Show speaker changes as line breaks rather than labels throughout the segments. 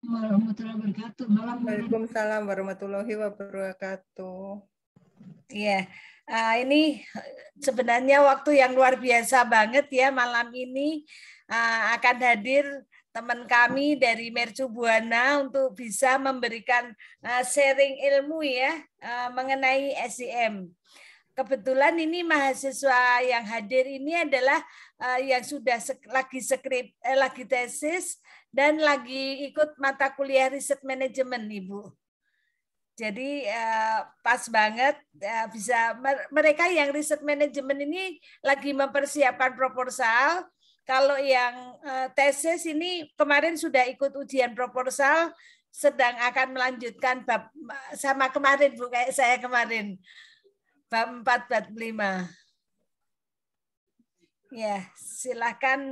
Warahmatullahi wabarakatuh. Malam.
Waalaikumsalam warahmatullahi wabarakatuh.
Iya, ini sebenarnya waktu yang luar biasa banget ya malam ini akan hadir teman kami dari Mercu Buana untuk bisa memberikan sharing ilmu ya mengenai SIM. Kebetulan ini mahasiswa yang hadir ini adalah yang sudah lagi tesis dan lagi ikut mata kuliah riset manajemen, Ibu. Jadi pas banget bisa mereka yang riset manajemen ini lagi mempersiapkan proposal. Kalau yang tesis ini kemarin sudah ikut ujian proposal, sedang akan melanjutkan bab sama kemarin Bu, kayak saya kemarin. Bab 4, bab 5. Ya, silakan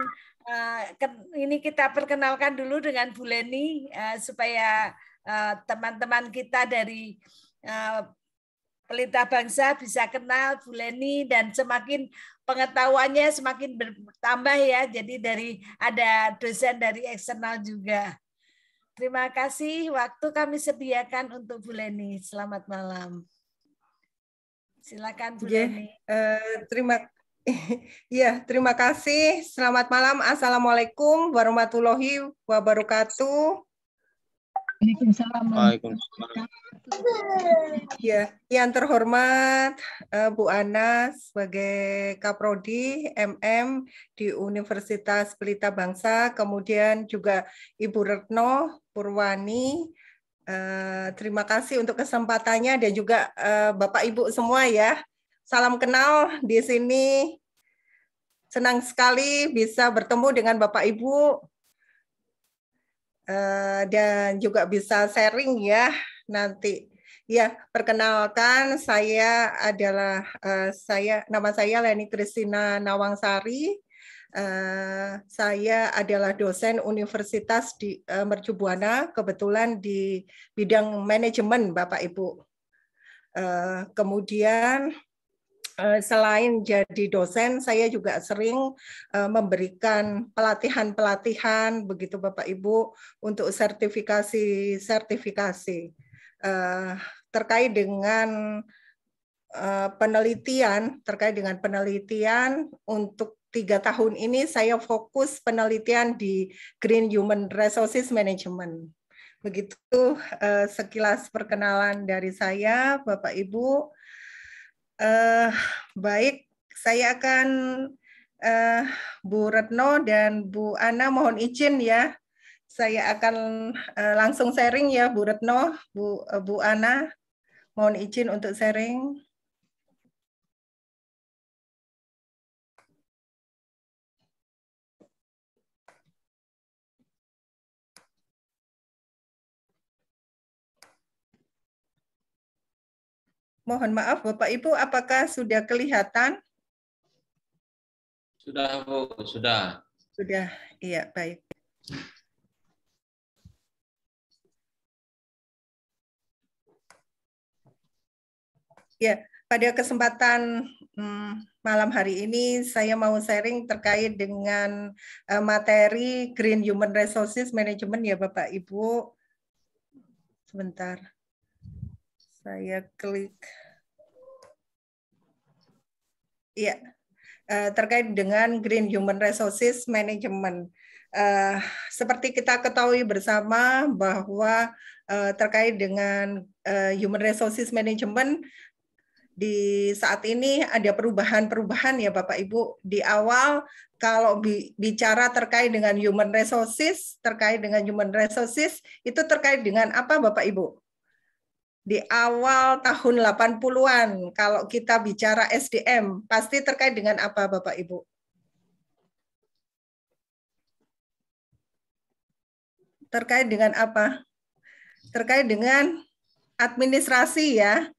ini kita perkenalkan dulu dengan Bu Leni supaya teman-teman kita dari Pelita Bangsa bisa kenal Bu Leni dan semakin pengetahuannya semakin bertambah ya. Jadi ada dosen dari eksternal juga. Terima kasih waktu kami sediakan untuk Bu Leni. Selamat malam. Silakan Bu Leni.
Terima kasih. Selamat malam. Assalamualaikum warahmatullahi wabarakatuh.
Waalaikumsalam.
Ya, yang terhormat Bu Ana sebagai Kaprodi MM di Universitas Pelita Bangsa, kemudian juga Ibu Retno Purwani. Terima kasih untuk kesempatannya dan juga Bapak Ibu semua ya. Salam kenal di sini. Senang sekali bisa bertemu dengan Bapak Ibu dan juga bisa sharing ya nanti. Ya, perkenalkan nama saya Leni Kristina Nawangsari. Saya adalah dosen Universitas di Mercu Buana, kebetulan di bidang manajemen Bapak Ibu. Kemudian selain jadi dosen, saya juga sering memberikan pelatihan-pelatihan begitu Bapak Ibu untuk sertifikasi terkait dengan penelitian untuk 3 tahun ini saya fokus penelitian di Green Human Resources Management. Begitu sekilas perkenalan dari saya, Bapak Ibu. Baik, saya akan Bu Retno dan Bu Ana mohon izin ya. Saya akan langsung sharing ya Bu Retno, Bu Ana. Mohon izin untuk sharing. Mohon maaf Bapak Ibu, apakah sudah kelihatan?
Sudah Bu, sudah.
Sudah, iya baik. Ya, pada kesempatan malam hari ini saya mau sharing terkait dengan materi Green Human Resources Management ya Bapak Ibu. Sebentar. Saya klik. Iya, terkait dengan Green Human Resources Management. Seperti kita ketahui bersama bahwa terkait dengan Human Resources Management di saat ini ada perubahan-perubahan ya Bapak Ibu. Di awal kalau bicara terkait dengan human resources, itu terkait dengan apa Bapak Ibu? Di awal tahun 80-an kalau kita bicara SDM, pasti terkait dengan apa Bapak Ibu? Terkait dengan apa? Terkait dengan administrasi ya.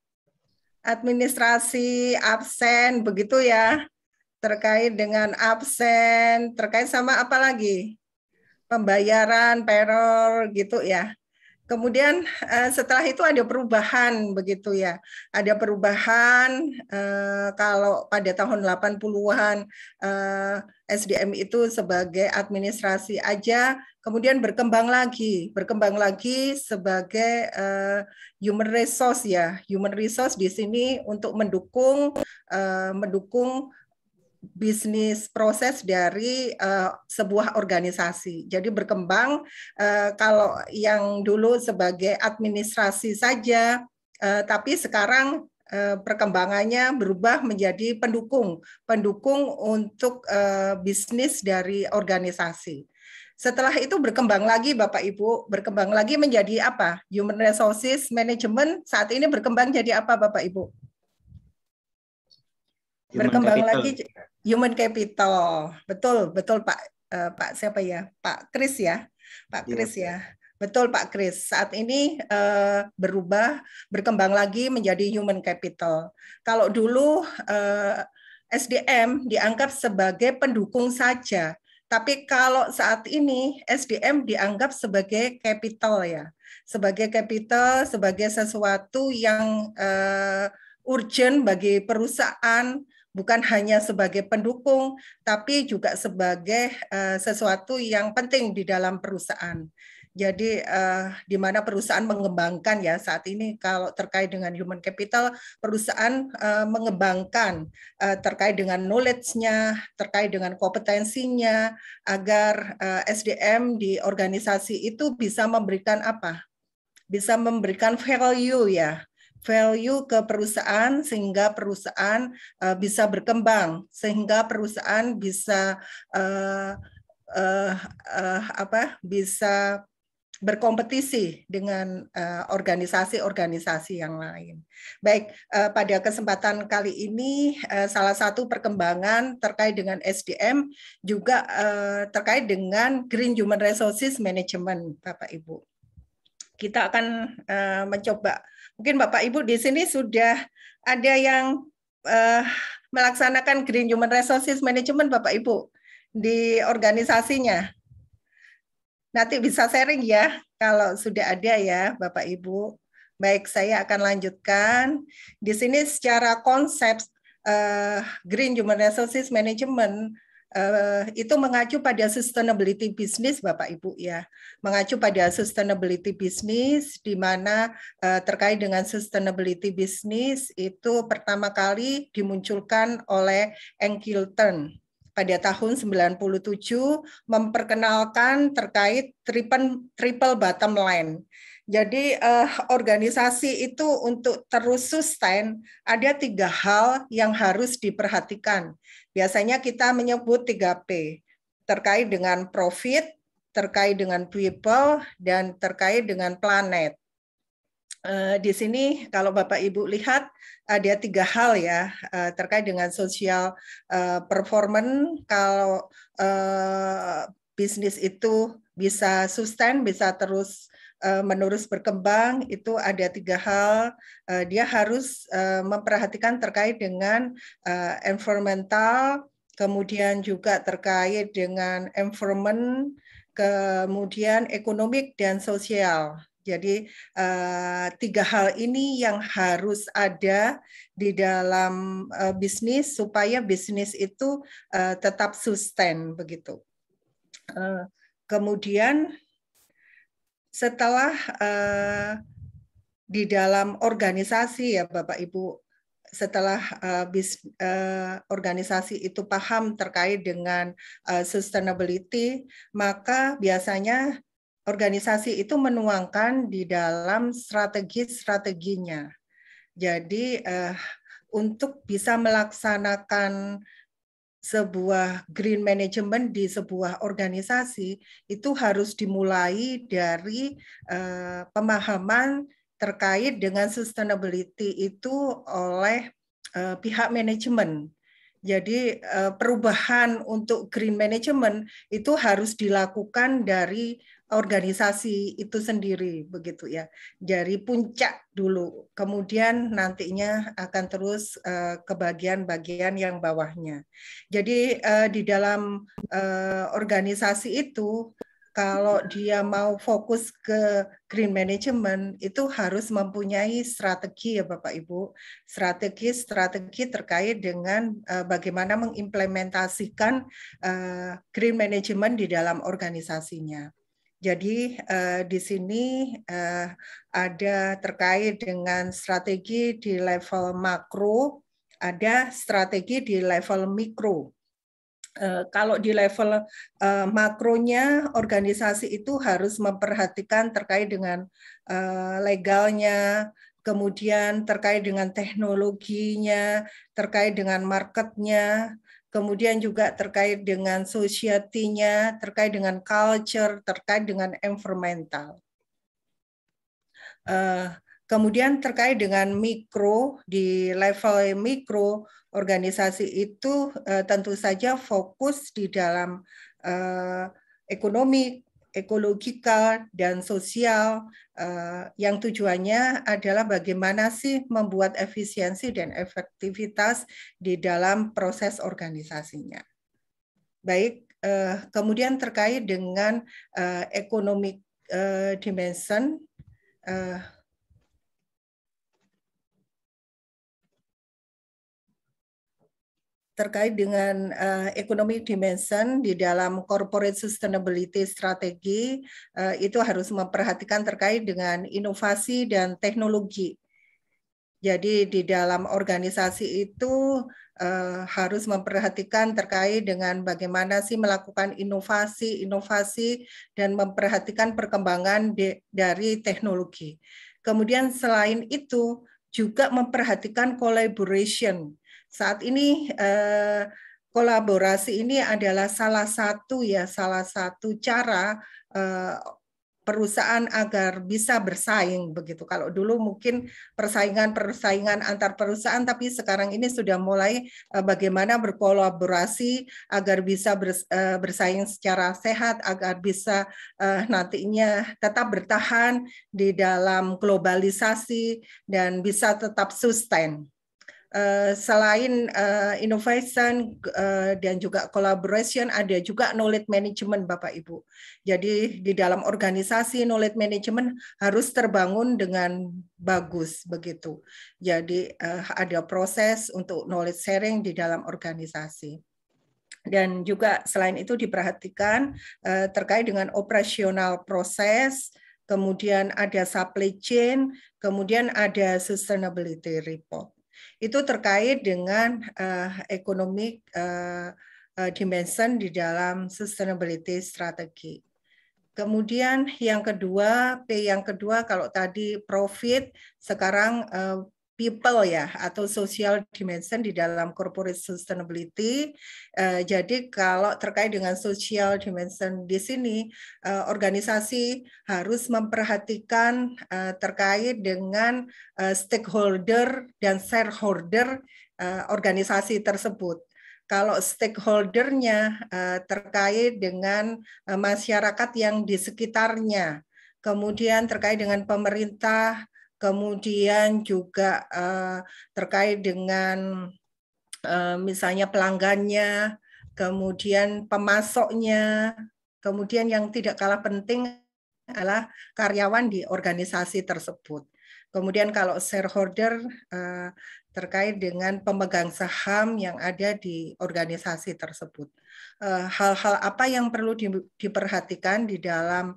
Administrasi, absen, begitu ya. Terkait dengan absen, terkait sama apa lagi? Pembayaran, payroll, gitu ya. Kemudian setelah itu ada perubahan begitu ya. Ada perubahan kalau pada tahun 80-an SDM itu sebagai administrasi aja, kemudian berkembang lagi sebagai human resource ya. Human resource di sini untuk mendukung bisnis proses dari sebuah organisasi. Jadi berkembang kalau yang dulu sebagai administrasi saja, tapi sekarang perkembangannya berubah menjadi pendukung untuk bisnis dari organisasi. Setelah itu berkembang lagi Bapak Ibu, berkembang lagi menjadi apa? Human Resources Management saat ini berkembang jadi apa Bapak Ibu? Berkembang lagi human capital. Betul Pak siapa ya? Pak Kris ya. Pak Kris ya. Betul Pak Kris. Saat ini berkembang lagi menjadi human capital. Kalau dulu SDM dianggap sebagai pendukung saja. Tapi kalau saat ini SDM dianggap sebagai capital ya. Sebagai capital, sebagai sesuatu yang urgent bagi perusahaan, bukan hanya sebagai pendukung, tapi juga sebagai sesuatu yang penting di dalam perusahaan. Jadi di mana perusahaan mengembangkan ya saat ini kalau terkait dengan human capital, perusahaan mengembangkan terkait dengan knowledge-nya, terkait dengan kompetensinya, agar SDM di organisasi itu bisa memberikan apa? Bisa memberikan value ya. Value ke perusahaan sehingga perusahaan bisa berkembang, sehingga perusahaan bisa bisa berkompetisi dengan organisasi-organisasi yang lain. Baik, pada kesempatan kali ini salah satu perkembangan terkait dengan SDM juga terkait dengan Green Human Resources Management, Bapak Ibu. Kita akan mencoba. Mungkin Bapak Ibu di sini sudah ada yang melaksanakan Green Human Resources Management Bapak Ibu di organisasinya. Nanti bisa sharing ya kalau sudah ada ya Bapak Ibu. Baik, saya akan lanjutkan. Di sini secara konsep Green Human Resources Management itu mengacu pada sustainability business Bapak Ibu ya. Mengacu pada sustainability business di mana terkait dengan sustainability business itu pertama kali dimunculkan oleh Enkilton pada tahun 97 memperkenalkan terkait triple bottom line. Jadi organisasi itu untuk terus sustain ada 3 hal yang harus diperhatikan. Biasanya kita menyebut 3P, terkait dengan profit, terkait dengan people, dan terkait dengan planet. Di sini kalau Bapak Ibu lihat ada 3 hal ya terkait dengan social performance. Kalau bisnis itu bisa sustain, bisa terus menerus berkembang, itu ada 3 hal. Dia harus memperhatikan terkait dengan environmental, kemudian juga terkait dengan environment, kemudian ekonomi dan sosial. Jadi 3 hal ini yang harus ada di dalam bisnis supaya bisnis itu tetap sustain begitu. Kemudian setelah di dalam organisasi ya Bapak Ibu, setelah organisasi itu paham terkait dengan sustainability, maka biasanya organisasi itu menuangkan di dalam strategi-strateginya. Jadi untuk bisa melaksanakan sebuah green management di sebuah organisasi itu harus dimulai dari pemahaman terkait dengan sustainability itu oleh pihak manajemen. Jadi perubahan untuk green management itu harus dilakukan dari organisasi itu sendiri begitu ya, dari puncak dulu, kemudian nantinya akan terus ke bagian-bagian yang bawahnya. Jadi di dalam organisasi itu kalau dia mau fokus ke green management itu harus mempunyai strategi ya Bapak Ibu, strategi terkait dengan bagaimana mengimplementasikan green management di dalam organisasinya. Jadi di sini ada terkait dengan strategi di level makro, ada strategi di level mikro. Kalau di level makronya, organisasi itu harus memperhatikan terkait dengan legalnya, kemudian terkait dengan teknologinya, terkait dengan marketnya, kemudian juga terkait dengan society-nya, terkait dengan culture, terkait dengan environmental. Kemudian terkait dengan mikro, di level mikro, organisasi itu tentu saja fokus di dalam ekonomi, ekologikal, dan sosial, yang tujuannya adalah bagaimana sih membuat efisiensi dan efektivitas di dalam proses organisasinya. Baik, kemudian terkait dengan economic dimension, terkait dengan economic dimension di dalam corporate sustainability strategi, itu harus memperhatikan terkait dengan inovasi dan teknologi. Jadi di dalam organisasi itu harus memperhatikan terkait dengan bagaimana sih melakukan inovasi dan memperhatikan perkembangan dari teknologi. Kemudian selain itu juga memperhatikan collaboration. Saat ini kolaborasi ini adalah salah satu cara perusahaan agar bisa bersaing begitu. Kalau dulu mungkin persaingan antar perusahaan, tapi sekarang ini sudah mulai bagaimana berkolaborasi agar bisa bersaing secara sehat, agar bisa nantinya tetap bertahan di dalam globalisasi dan bisa tetap sustain. Selain innovation dan juga collaboration, ada juga knowledge management Bapak Ibu. Jadi di dalam organisasi knowledge management harus terbangun dengan bagus begitu. Jadi ada proses untuk knowledge sharing di dalam organisasi. Dan juga selain itu diperhatikan terkait dengan operasional proses, kemudian ada supply chain, kemudian ada sustainability report. Itu terkait dengan economic dimension di dalam sustainability strategi. Kemudian yang kedua, P yang kedua, kalau tadi profit, sekarang people ya, atau social dimension di dalam corporate sustainability. Jadi kalau terkait dengan social dimension di sini, organisasi harus memperhatikan terkait dengan stakeholder dan shareholder organisasi tersebut. Kalau stakeholdernya terkait dengan masyarakat yang di sekitarnya, kemudian terkait dengan pemerintah, kemudian juga terkait dengan misalnya pelanggannya, kemudian pemasoknya, kemudian yang tidak kalah penting adalah karyawan di organisasi tersebut. Kemudian kalau shareholder terkait dengan pemegang saham yang ada di organisasi tersebut. Hal-hal apa yang perlu diperhatikan di dalam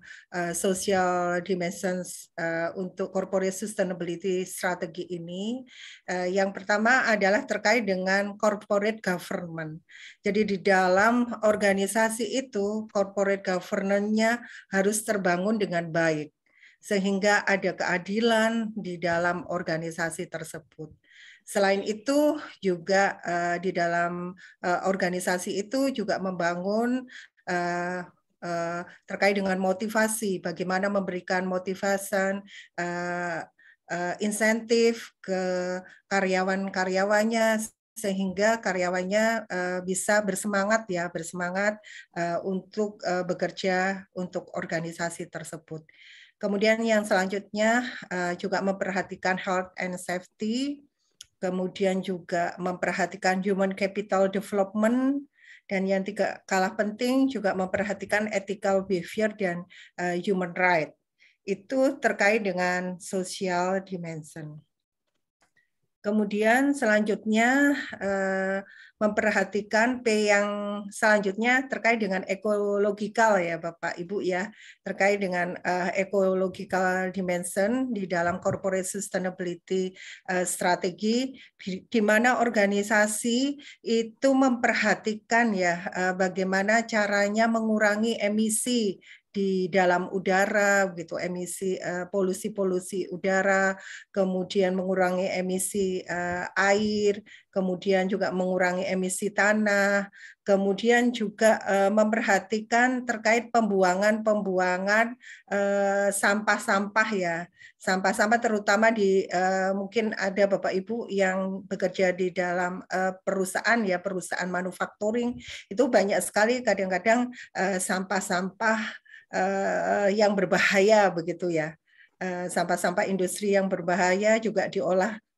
social dimensions untuk corporate sustainability strategi ini? Yang pertama adalah terkait dengan corporate government. Jadi di dalam organisasi itu corporate governance-nya harus terbangun dengan baik sehingga ada keadilan di dalam organisasi tersebut. Selain itu juga di dalam organisasi itu juga membangun terkait dengan motivasi, bagaimana memberikan motivasi, insentif ke karyawan-karyawannya sehingga karyawannya bisa bersemangat untuk bekerja untuk organisasi tersebut. Kemudian yang selanjutnya juga memperhatikan health and safety, kemudian juga memperhatikan human capital development, Dan yang tidak kalah penting juga memperhatikan ethical behavior dan human right. Itu terkait dengan social dimension. Kemudian selanjutnya memperhatikan P yang selanjutnya terkait dengan ecological ya Bapak Ibu ya, terkait dengan ecological dimension di dalam corporate sustainability strategi, di mana organisasi itu memperhatikan ya bagaimana caranya mengurangi emisi di dalam udara, gitu, emisi polusi-polusi udara, kemudian mengurangi emisi air, kemudian juga mengurangi emisi tanah, kemudian juga memperhatikan terkait pembuangan sampah-sampah ya, sampah-sampah terutama di mungkin ada Bapak Ibu yang bekerja di dalam perusahaan ya, perusahaan manufacturing itu banyak sekali kadang-kadang sampah-sampah yang berbahaya begitu ya. Sampah-sampah industri yang berbahaya juga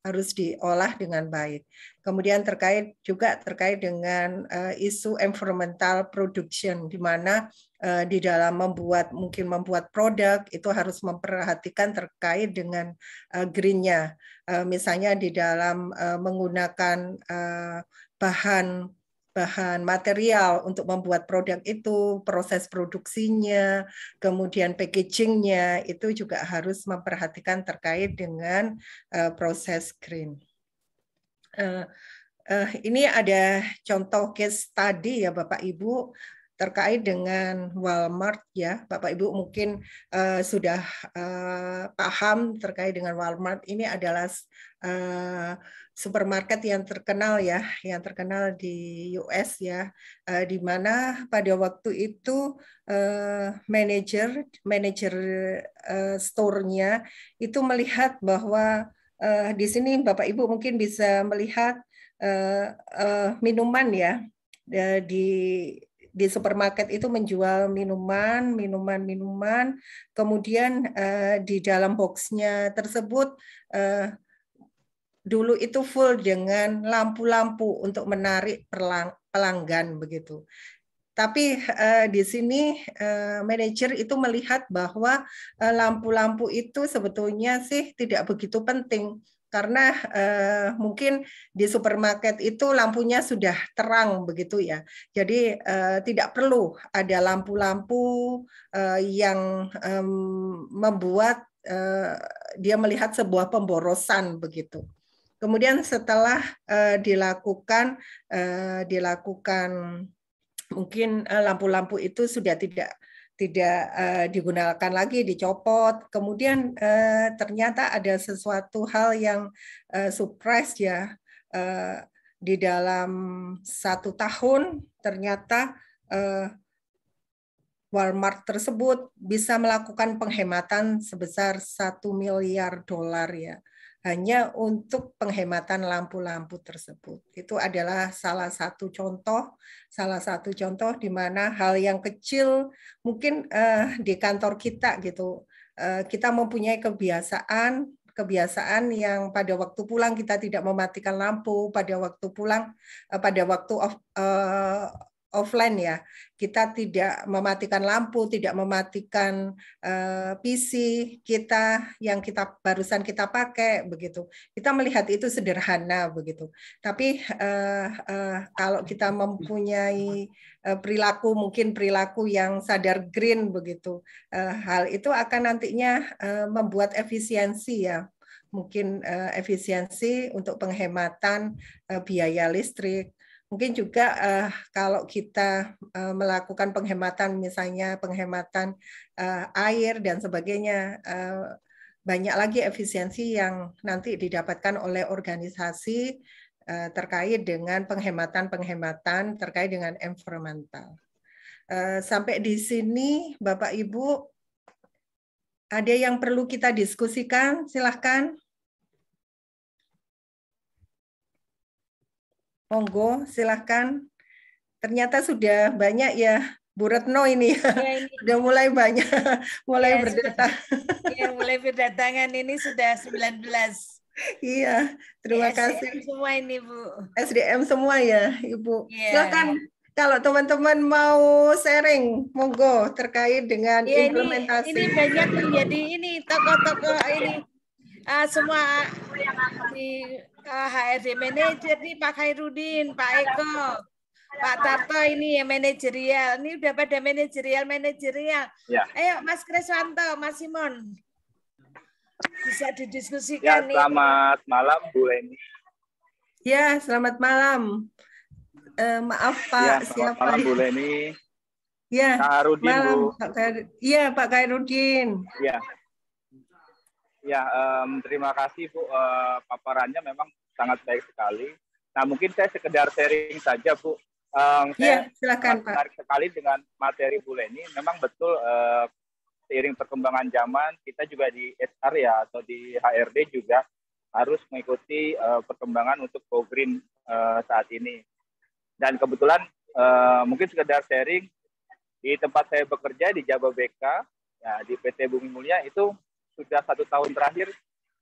harus diolah dengan baik. Kemudian terkait dengan isu environmental production, di mana di dalam membuat produk itu harus memperhatikan terkait dengan green-nya. Misalnya di dalam menggunakan bahan material untuk membuat produk itu, proses produksinya, kemudian packaging-nya, itu juga harus memperhatikan terkait dengan proses green. Ini ada contoh case study ya Bapak Ibu, terkait dengan Walmart ya. Bapak Ibu mungkin sudah paham terkait dengan Walmart. Ini adalah supermarket yang terkenal ya, yang terkenal di US ya, di mana pada waktu itu manajer store-nya itu melihat bahwa di sini Bapak Ibu mungkin bisa melihat minuman ya, di supermarket itu menjual minuman, kemudian di dalam boxnya tersebut dulu itu full dengan lampu-lampu untuk menarik pelanggan begitu. Tapi di sini manajer itu melihat bahwa lampu-lampu itu sebetulnya sih tidak begitu penting, karena mungkin di supermarket itu lampunya sudah terang begitu ya. Jadi tidak perlu ada lampu-lampu yang membuat dia melihat sebuah pemborosan begitu. Kemudian setelah dilakukan mungkin lampu-lampu itu sudah tidak digunakan lagi, dicopot. Kemudian ternyata ada sesuatu hal yang surprise ya, di dalam 1 tahun ternyata Walmart tersebut bisa melakukan penghematan sebesar $1 miliar ya, hanya untuk penghematan lampu-lampu tersebut. Itu adalah salah satu contoh di mana hal yang kecil mungkin di kantor kita gitu, kita mempunyai kebiasaan yang pada waktu pulang kita tidak mematikan lampu, pada waktu pulang, pada waktu offline ya, kita tidak mematikan lampu, tidak mematikan PC kita yang barusan kita pakai begitu. Kita melihat itu sederhana begitu. Tapi kalau kita mempunyai perilaku yang sadar green begitu, hal itu akan nantinya membuat efisiensi ya. Mungkin efisiensi untuk penghematan biaya listrik. Mungkin juga kalau kita melakukan penghematan, misalnya penghematan air dan sebagainya, banyak lagi efisiensi yang nanti didapatkan oleh organisasi terkait dengan penghematan terkait dengan environmental. Sampai di sini, Bapak Ibu, ada yang perlu kita diskusikan? Silahkan. Monggo, silahkan. Ternyata sudah banyak ya, Bu Retno ini ya, sudah mulai banyak, mulai berdatang.
Iya, mulai berdatangan ini sudah 19.
Iya, terima kasih.
SDM semua ini, Bu.
SDM semua ya, Ibu.
Yeah.
Silakan Kalau teman-teman mau sharing, monggo terkait dengan
Ya,
implementasi.
ini banyak menjadi ini tokoh-tokoh ini semua di HRD manajer nih Pak Khairuddin, Pak Eko, Pak Tarto ini ya manajerial. Ini udah pada manajerial.
Ya.
Ayo Mas Kriswanto, Mas Simon. Bisa
Ya,
didiskusikan nih.
selamat malam Bu Leni.
Ya, selamat malam. Maaf Pak,
Ya, selamat
siapa
malam
ya?
Bu Leni.
Ya,
Kak Harudin,
malam
Bu.
Iya, Pak Khairuddin.
Ya. Ya, terima kasih Bu. Paparannya memang sangat baik sekali. Nah, mungkin saya sekedar sharing saja Bu.
Iya,
Saya
silakan Pak.
menarik sekali dengan materi Bu Leni. Memang betul seiring perkembangan zaman, kita juga di SR ya atau di HRD juga harus mengikuti perkembangan untuk go green saat ini. Dan kebetulan mungkin sekedar sharing, di tempat saya bekerja di Jababeka, ya, di PT Bumi Mulia itu sudah 1 tahun terakhir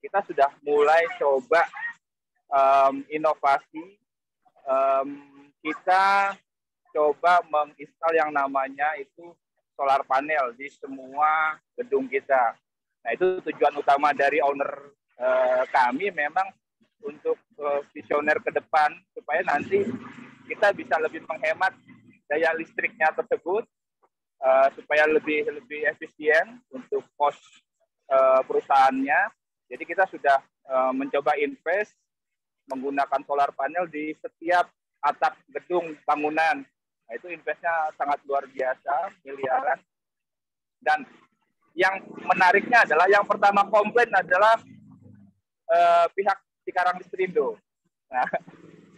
kita sudah mulai coba inovasi. Kita coba menginstal yang namanya itu solar panel di semua gedung kita. Nah, itu tujuan utama dari owner kami memang untuk visioner ke depan supaya nanti kita bisa lebih menghemat daya listriknya tersebut supaya lebih efisien untuk cost perusahaannya. Jadi kita sudah mencoba invest menggunakan solar panel di setiap atap gedung bangunan. Nah, itu investnya sangat luar biasa, miliaran. Dan yang menariknya adalah yang pertama komplain adalah pihak Cikarang Listrindo. Nah,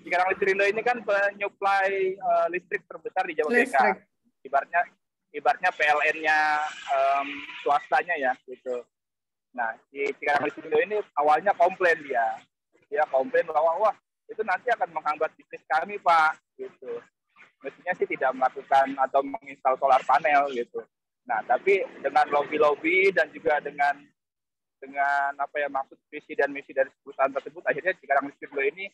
Cikarang Listrindo ini kan penyuplai listrik terbesar di Jawa Beka. Ibaratnya PLN-nya swastanya ya, gitu. Nah, di Cikarang Listrindo ini awalnya komplain dia komplain bahwa wah itu nanti akan menghambat bisnis kami Pak, gitu. Mestinya sih tidak melakukan atau menginstal solar panel gitu. Nah, tapi dengan lobby dan juga dengan apa ya maksud visi dan misi dari perusahaan tersebut, akhirnya Cikarang Listrindo ini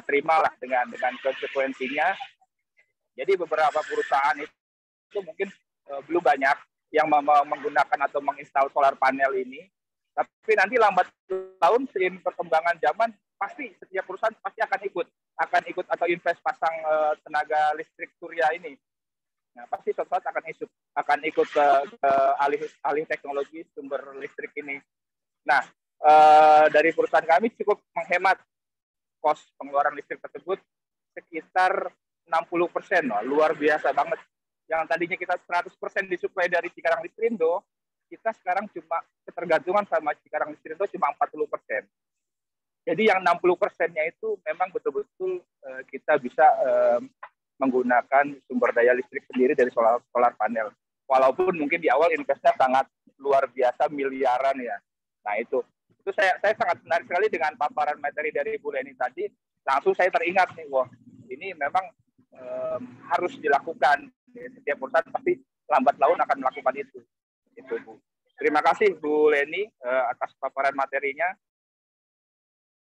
terimalah dengan konsekuensinya. Jadi beberapa perusahaan itu mungkin belum banyak yang menggunakan atau menginstal solar panel ini. Tapi nanti lambat tahun seiring perkembangan zaman pasti setiap perusahaan pasti akan ikut atau invest pasang tenaga listrik surya ini. Nah, pasti suatu saat akan ikut ke alih teknologi sumber listrik ini. Nah, dari perusahaan kami cukup menghemat kos pengeluaran listrik tersebut sekitar 60%. Wah, luar biasa banget. Yang tadinya kita 100% disuplai dari Cikarang Listrindo, kita sekarang cuma ketergantungan sama Cikarang Listrindo cuma 40%. Jadi yang 60%-nya itu memang betul-betul kita bisa menggunakan sumber daya listrik sendiri dari solar panel. Walaupun mungkin di awal investnya sangat luar biasa, miliaran ya. Nah itu saya sangat menarik sekali dengan paparan materi dari Bu Leni tadi. Langsung saya teringat nih, wah ini memang harus dilakukan. Setiap perusahaan pasti lambat laun akan melakukan itu. Itu Bu. Terima kasih Bu Leni atas paparan materinya.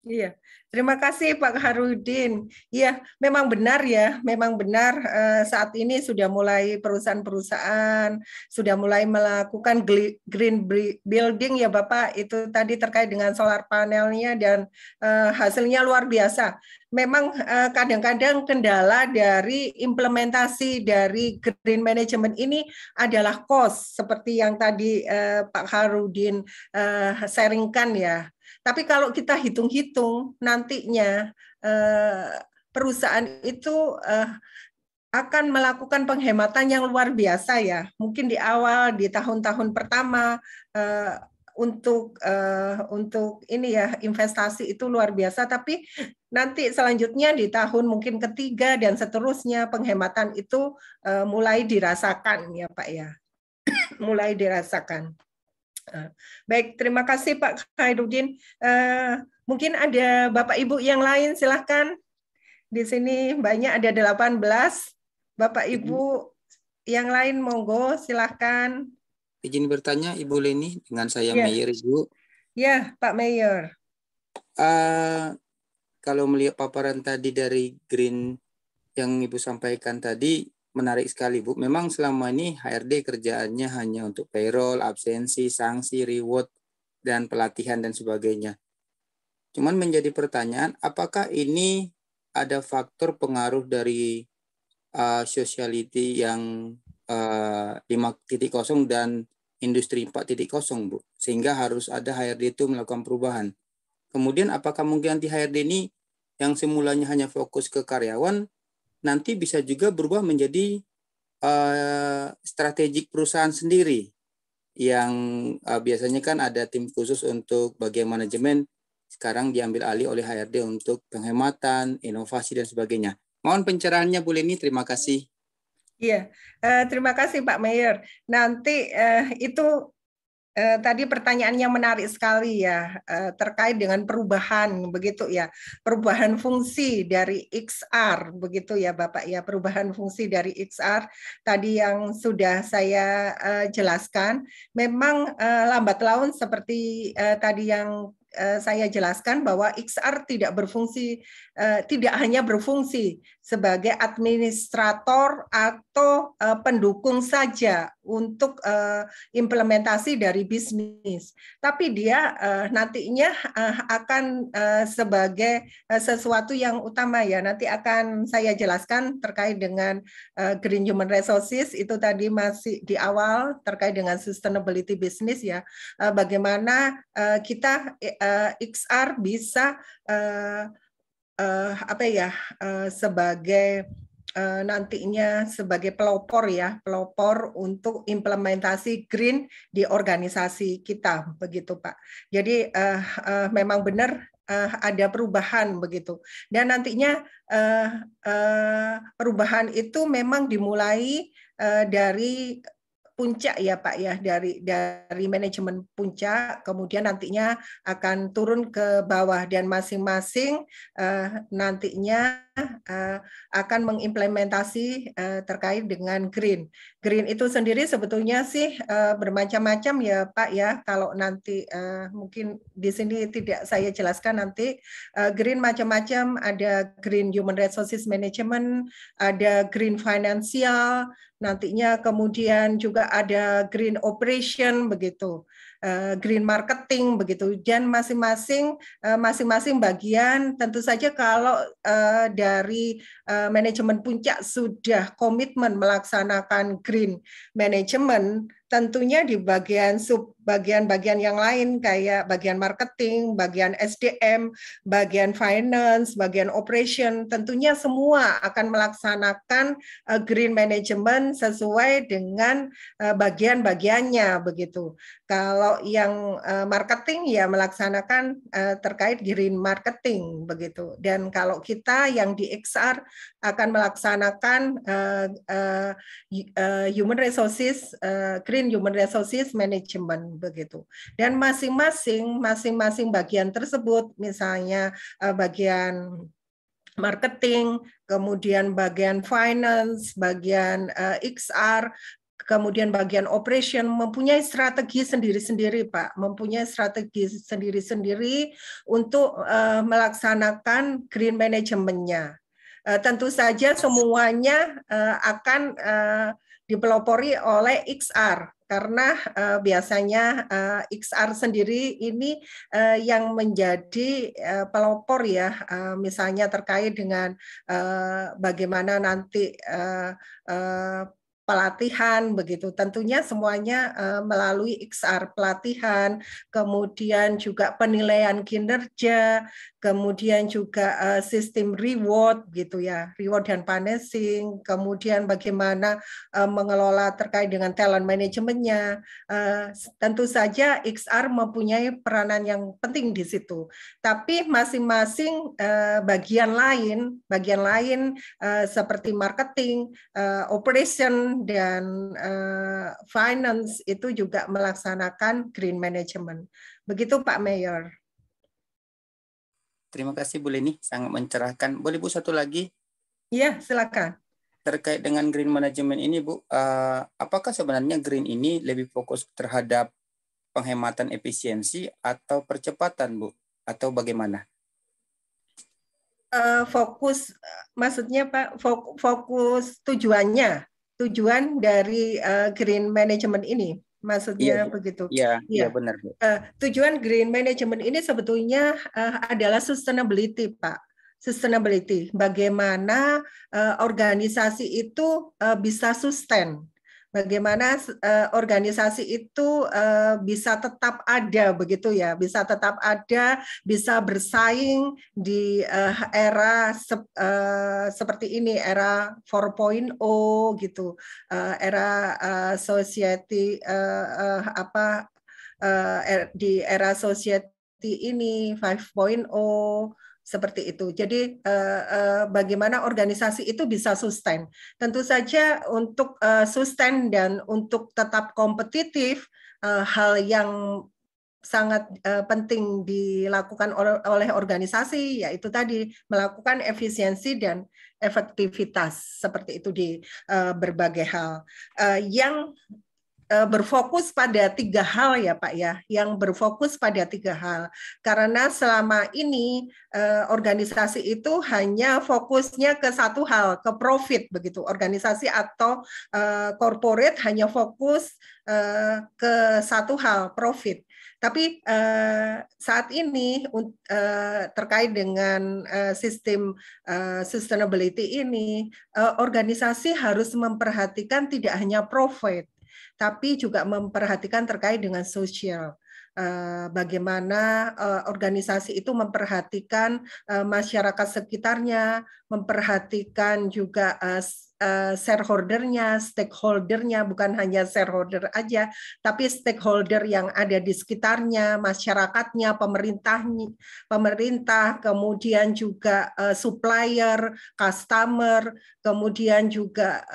Iya, terima kasih Pak Harudin. Iya, memang benar ya, memang benar saat ini sudah mulai perusahaan-perusahaan sudah mulai melakukan green building ya Bapak, itu tadi terkait dengan solar panelnya dan hasilnya luar biasa. Memang kadang-kadang kendala dari implementasi dari green management ini adalah cost, seperti yang tadi Pak Harudin sharingkan ya. Tapi kalau kita hitung-hitung nantinya perusahaan itu akan melakukan penghematan yang luar biasa ya. Mungkin di awal di tahun-tahun pertama untuk ini ya investasi itu luar biasa. Tapi nanti selanjutnya di tahun mungkin ketiga dan seterusnya penghematan itu mulai dirasakan ya Pak ya, mulai dirasakan. Baik, terima kasih Pak Khairuddin. Mungkin ada Bapak Ibu yang lain, silahkan. Di sini banyak, ada 18. Bapak Ibu yang lain, monggo, silahkan.
Izin bertanya Ibu Leni, dengan saya Mayer Ibu.
Ya, Pak Mayer.
Kalau melihat paparan tadi dari green yang Ibu sampaikan tadi menarik sekali, Bu. Memang selama ini HRD kerjaannya hanya untuk payroll, absensi, sanksi, reward, dan pelatihan dan sebagainya. Cuman menjadi pertanyaan, apakah ini ada faktor pengaruh dari sociality yang 5.0 dan industri 4.0, Bu, sehingga harus ada HRD itu melakukan perubahan. Kemudian apakah mungkin nanti HRD ini yang semulanya hanya fokus ke karyawan, nanti bisa juga berubah menjadi strategik perusahaan sendiri, yang biasanya kan ada tim khusus untuk bagian manajemen, sekarang diambil alih oleh HRD untuk penghematan, inovasi, dan sebagainya. Mohon pencerahannya Bu Leni, terima kasih.
Iya, terima kasih Pak Mayor. Nanti itu tadi pertanyaan yang menarik sekali ya, terkait dengan perubahan begitu ya, perubahan fungsi dari XR begitu ya Bapak ya, perubahan fungsi dari XR tadi yang sudah saya jelaskan, memang lambat laun seperti tadi yang saya jelaskan bahwa XR tidak berfungsi, tidak hanya berfungsi sebagai administrator atau pendukung saja untuk implementasi dari bisnis, tapi dia nantinya akan sebagai sesuatu yang utama ya. Nanti akan saya jelaskan terkait dengan Green Human Resources, itu tadi masih di awal terkait dengan sustainability business ya. Bagaimana kita XR bisa sebagai nantinya sebagai pelopor ya, pelopor untuk implementasi green di organisasi kita begitu Pak. Jadi memang benar ada perubahan begitu, dan nantinya perubahan itu memang dimulai dari puncak ya Pak ya, dari manajemen puncak, kemudian nantinya akan turun ke bawah, dan masing-masing nantinya akan mengimplementasi terkait dengan green. Green itu sendiri sebetulnya sih bermacam-macam ya Pak ya. Kalau nanti mungkin di sini tidak saya jelaskan nanti, green macam-macam, ada green human resources management, ada green financial, nantinya kemudian juga ada green operation begitu, green marketing begitu, dan masing-masing bagian tentu saja kalau dari manajemen puncak sudah komitmen melaksanakan green management, tentunya di bagian-bagian yang lain kayak bagian marketing, bagian SDM, bagian finance, bagian operation, tentunya semua akan melaksanakan green management sesuai dengan bagian-bagiannya begitu. Kalau yang marketing ya melaksanakan terkait green marketing begitu, dan kalau kita yang di XR akan melaksanakan human resources, green human resources management begitu. Dan masing-masing bagian tersebut, misalnya bagian marketing, kemudian bagian finance, bagian XR, kemudian bagian operation, mempunyai strategi sendiri-sendiri, Pak, mempunyai strategi sendiri-sendiri untuk melaksanakan green manajemennya. Tentu saja semuanya akan dipelopori oleh XR, karena biasanya XR sendiri ini yang menjadi pelopor ya, misalnya terkait dengan bagaimana nanti pelatihan begitu, tentunya semuanya melalui XR, pelatihan, kemudian juga penilaian kinerja, kemudian juga sistem reward gitu ya, reward dan punishing, kemudian bagaimana mengelola terkait dengan talent manajemennya. Tentu saja XR mempunyai peranan yang penting di situ, tapi masing-masing bagian lain seperti marketing, operation, dan finance itu juga melaksanakan green management. Begitu Pak Mayor.
Terima kasih Bu Leni, sangat mencerahkan. Boleh Bu satu lagi?
Iya, silakan.
Terkait dengan green management ini Bu, apakah sebenarnya green ini lebih fokus terhadap penghematan efisiensi atau percepatan Bu? Atau bagaimana?
Fokus, maksudnya Pak, fokus tujuannya, tujuan dari green management ini, maksudnya begitu.
Iya, benar, Bu.
Tujuan green management ini sebetulnya adalah sustainability, Pak. Sustainability, bagaimana organisasi itu bisa sustain. Bagaimana organisasi itu bisa tetap ada, begitu ya, bisa tetap ada, bisa bersaing di era seperti ini, era 4.0 gitu, era society di era society ini 5.0 seperti itu. Jadi bagaimana organisasi itu bisa sustain. Tentu saja untuk sustain dan untuk tetap kompetitif, hal yang sangat penting dilakukan oleh organisasi, yaitu tadi melakukan efisiensi dan efektivitas seperti itu di berbagai hal. Yang berfokus pada 3 hal ya Pak ya, yang berfokus pada 3 hal. Karena selama ini organisasi itu hanya fokusnya ke satu hal, ke profit begitu. Organisasi atau corporate hanya fokus ke satu hal, profit. Tapi saat ini terkait dengan sistem sustainability ini, organisasi harus memperhatikan tidak hanya profit, tapi juga memperhatikan terkait dengan sosial. Bagaimana organisasi itu memperhatikan masyarakat sekitarnya, memperhatikan juga shareholdernya, stakeholdernya, bukan hanya shareholder aja, tapi stakeholder yang ada di sekitarnya, masyarakatnya, pemerintah, kemudian juga supplier, customer, kemudian juga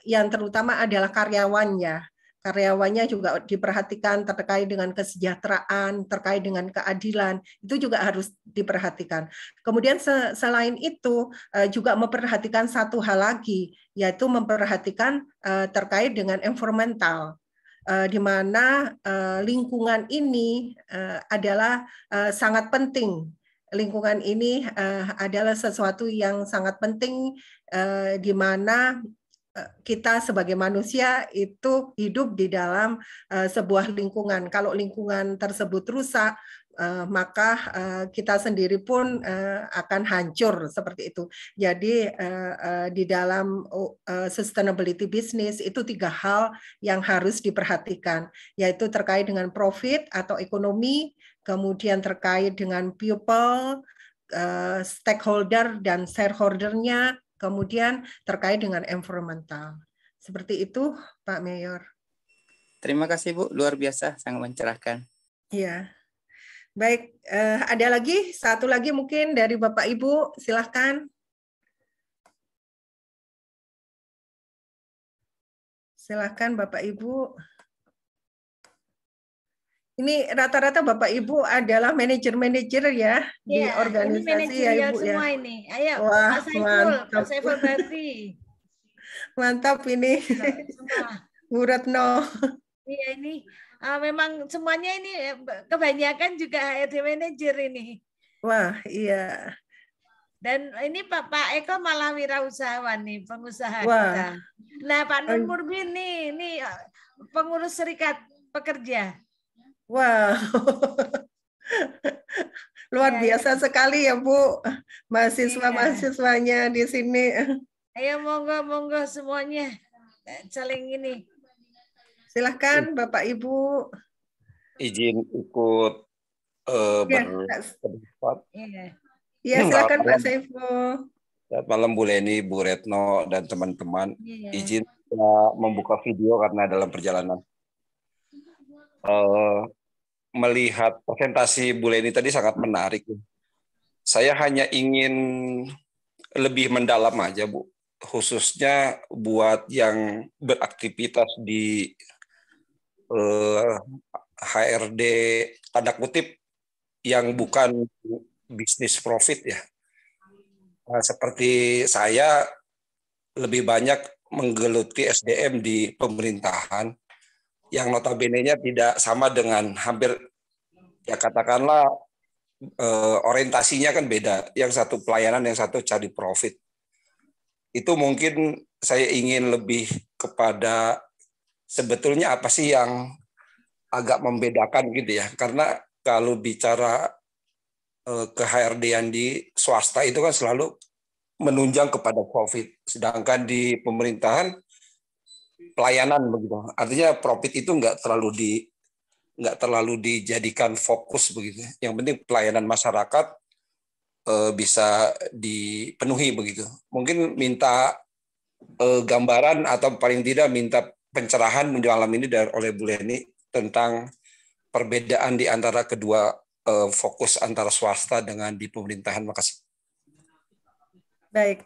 yang terutama adalah karyawannya. Karyawannya juga diperhatikan terkait dengan kesejahteraan, terkait dengan keadilan, itu juga harus diperhatikan. Kemudian selain itu juga memperhatikan satu hal lagi, yaitu memperhatikan terkait dengan environmental, di mana lingkungan ini adalah sangat penting. Lingkungan ini adalah sesuatu yang sangat penting, di mana kita sebagai manusia itu hidup di dalam sebuah lingkungan. Kalau lingkungan tersebut rusak, maka kita sendiri pun akan hancur seperti itu. Jadi di dalam sustainability business itu 3 hal yang harus diperhatikan, yaitu terkait dengan profit atau ekonomi, kemudian terkait dengan people, stakeholder dan shareholdernya, kemudian terkait dengan environmental. Seperti itu, Pak Mayor.
Terima kasih, Bu. Luar biasa, sangat mencerahkan.
Iya. Baik, ada lagi? Satu lagi mungkin dari Bapak Ibu, silahkan. Silahkan Bapak Ibu. Ini rata-rata Bapak Ibu adalah manajer-manajer ya di organisasi
ini
ya Ibu
semua
ya.
ini. Ayo,
wah,
Pak Saiful Bahri.
Mantap ini. Bu Retno.
Iya ini memang semuanya ini kebanyakan juga HRD manajer ini.
Wah, iya.
Dan ini Pak Eko malah wirausahawan nih, pengusaha
Wah.
kita. Nah, Pak Nur Murbin nih, ini pengurus serikat pekerja.
Wow. Luar biasa sekali ya Bu, mahasiswa-mahasiswanya di sini.
Ayo monggo semuanya saling ini.
Silahkan Bapak Ibu.
Izin ikut berpendapat.
Iya, silakan Pak Saiful.
Selamat malam Bu Leni, Bu Retno, dan teman-teman. Izin membuka video karena dalam perjalanan. Melihat presentasi Bu Leni tadi sangat menarik. Saya hanya ingin lebih mendalam aja Bu, khususnya buat yang beraktivitas di HRD tanda kutip yang bukan bisnis profit ya. Seperti saya lebih banyak menggeluti SDM di pemerintahan yang notabene-nya tidak sama dengan hampir ya katakanlah orientasinya kan beda. Yang satu pelayanan, yang satu cari profit. Itu mungkin saya ingin lebih kepada sebetulnya apa sih yang agak membedakan gitu ya. Karena kalau bicara ke HRD-an di swasta itu kan selalu menunjang kepada profit. Sedangkan di pemerintahan pelayanan begitu. Artinya profit itu nggak terlalu dijadikan fokus begitu. Yang penting pelayanan masyarakat bisa dipenuhi begitu. Mungkin minta gambaran atau paling tidak minta pencerahan malam ini oleh Bu Leni tentang perbedaan di antara kedua fokus antara swasta dengan di pemerintahan. Makasih.
Baik,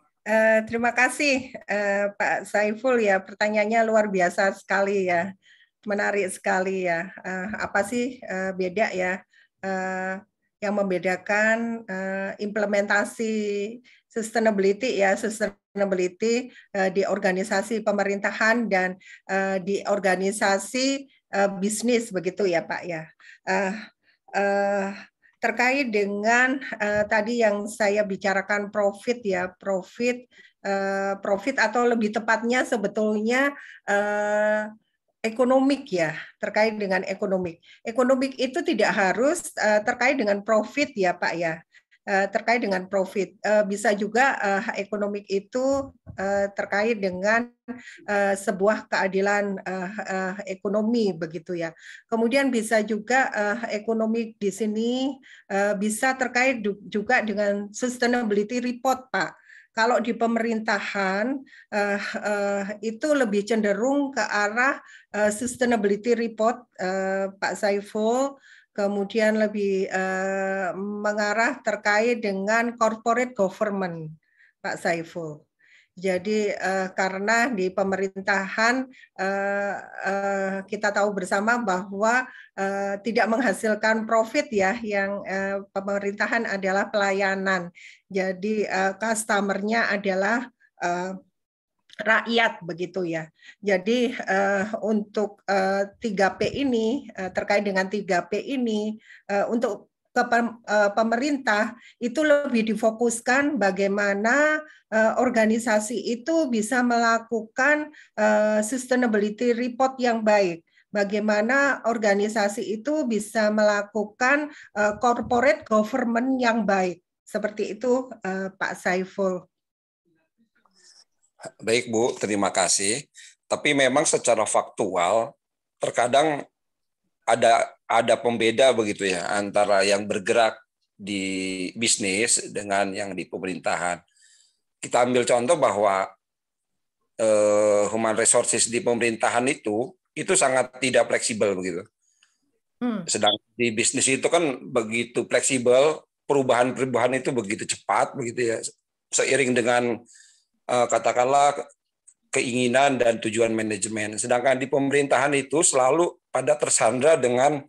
terima kasih Pak Saiful ya, pertanyaannya luar biasa sekali ya, menarik sekali ya. Apa sih beda ya yang membedakan implementasi sustainability ya, sustainability di organisasi pemerintahan dan di organisasi bisnis begitu ya Pak ya. Terkait dengan tadi yang saya bicarakan profit ya, profit atau lebih tepatnya sebetulnya ekonomik ya, terkait dengan ekonomik. Ekonomik itu tidak harus terkait dengan profit ya Pak ya, terkait dengan profit. Bisa juga ekonomik itu terkait dengan sebuah keadilan ekonomi begitu ya. Kemudian bisa juga ekonomi di sini bisa terkait juga dengan sustainability report Pak. Kalau di pemerintahan itu lebih cenderung ke arah sustainability report Pak Saiful, kemudian lebih mengarah terkait dengan corporate government Pak Saiful. Jadi karena di pemerintahan kita tahu bersama bahwa tidak menghasilkan profit ya, yang pemerintahan adalah pelayanan. Jadi customer-nya adalah rakyat begitu ya. Jadi untuk 3P ini, terkait dengan 3P ini, untuk pemerintah itu lebih difokuskan bagaimana organisasi itu bisa melakukan sustainability report yang baik. Bagaimana organisasi itu bisa melakukan corporate government yang baik. Seperti itu Pak Saiful.
Baik Bu, terima kasih. Tapi memang secara faktual terkadang ada pembeda begitu ya antara yang bergerak di bisnis dengan yang di pemerintahan. Kita ambil contoh bahwa human resources di pemerintahan itu sangat tidak fleksibel begitu. Sedang di bisnis itu kan begitu fleksibel, perubahan itu begitu cepat begitu ya, seiring dengan katakanlah keinginan dan tujuan manajemen. Sedangkan di pemerintahan itu selalu pada tersandra dengan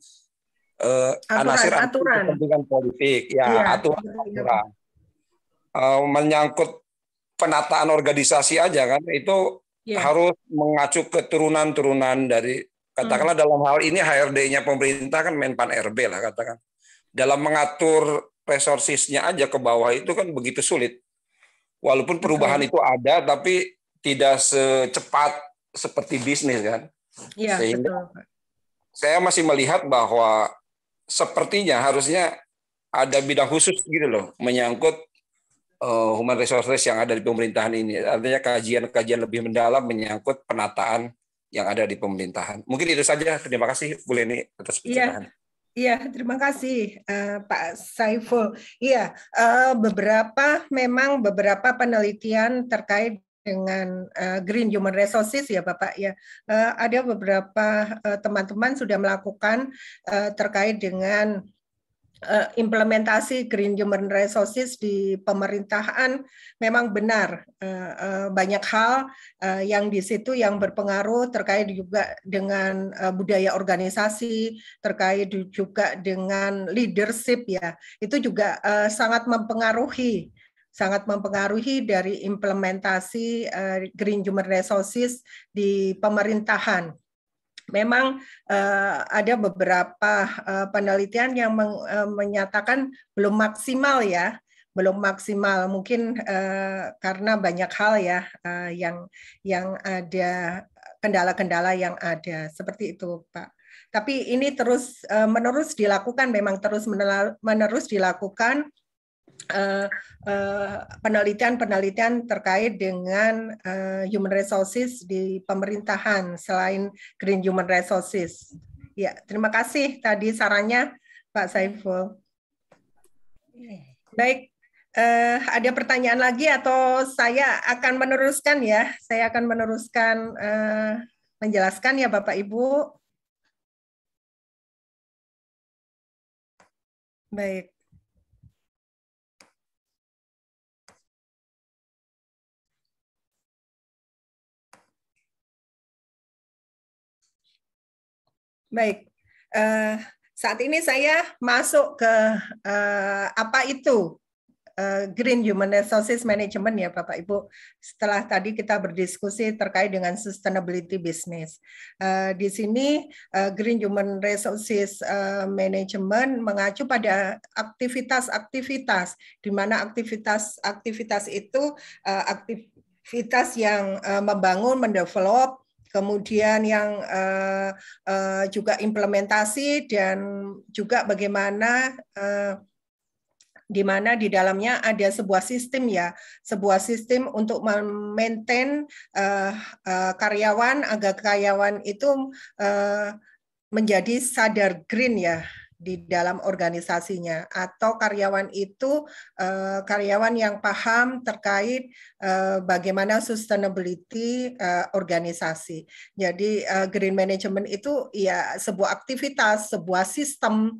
aturan
kepentingan politik, ya, aturan. Menyangkut penataan organisasi aja kan, itu harus mengacu ke turunan-turunan dari, katakanlah dalam hal ini HRD-nya pemerintah kan Menpan RB lah katakan. Dalam mengatur resourcesnya aja ke bawah itu kan begitu sulit. Walaupun perubahan itu ada, tapi tidak secepat seperti bisnis kan.
Iya,
sehingga
betul.
Saya masih melihat bahwa sepertinya harusnya ada bidang khusus gitu loh, menyangkut human resources yang ada di pemerintahan ini. Artinya kajian-kajian lebih mendalam menyangkut penataan yang ada di pemerintahan. Mungkin itu saja. Terima kasih Bu Leni atas pencerahan.
Iya, terima kasih Pak Saiful. Iya, beberapa penelitian terkait dengan Green Human Resources ya Bapak ya. Ada beberapa teman-teman sudah melakukan terkait dengan implementasi Green Human Resources di pemerintahan. Memang benar banyak hal yang di situ yang berpengaruh, terkait juga dengan budaya organisasi, terkait juga dengan leadership ya. Itu juga sangat mempengaruhi dari implementasi Green Human Resources di pemerintahan. memang ada beberapa penelitian yang menyatakan belum maksimal ya, belum maksimal mungkin karena banyak hal ya yang ada kendala-kendala yang ada seperti itu Pak. Tapi ini terus menerus dilakukan, memang terus menerus dilakukan penelitian-penelitian terkait dengan human resources di pemerintahan selain green human resources. Ya, terima kasih tadi sarannya Pak Saiful. Baik, ada pertanyaan lagi atau saya akan meneruskan ya? Saya akan meneruskan menjelaskan ya Bapak Ibu. Baik. Baik, saat ini saya masuk ke apa itu Green Human Resources Management ya Bapak Ibu. Setelah tadi kita berdiskusi terkait dengan sustainability business. Di sini Green Human Resources Management mengacu pada aktivitas-aktivitas, di mana aktivitas itu aktivitas yang membangun, mendevelop, kemudian yang juga implementasi dan juga bagaimana di mana di dalamnya ada sebuah sistem ya, sebuah sistem untuk memaintain karyawan agar karyawan itu menjadi sadar green ya di dalam organisasinya, atau karyawan itu karyawan yang paham terkait bagaimana sustainability organisasi. Jadi green management itu ya sebuah aktivitas, sebuah sistem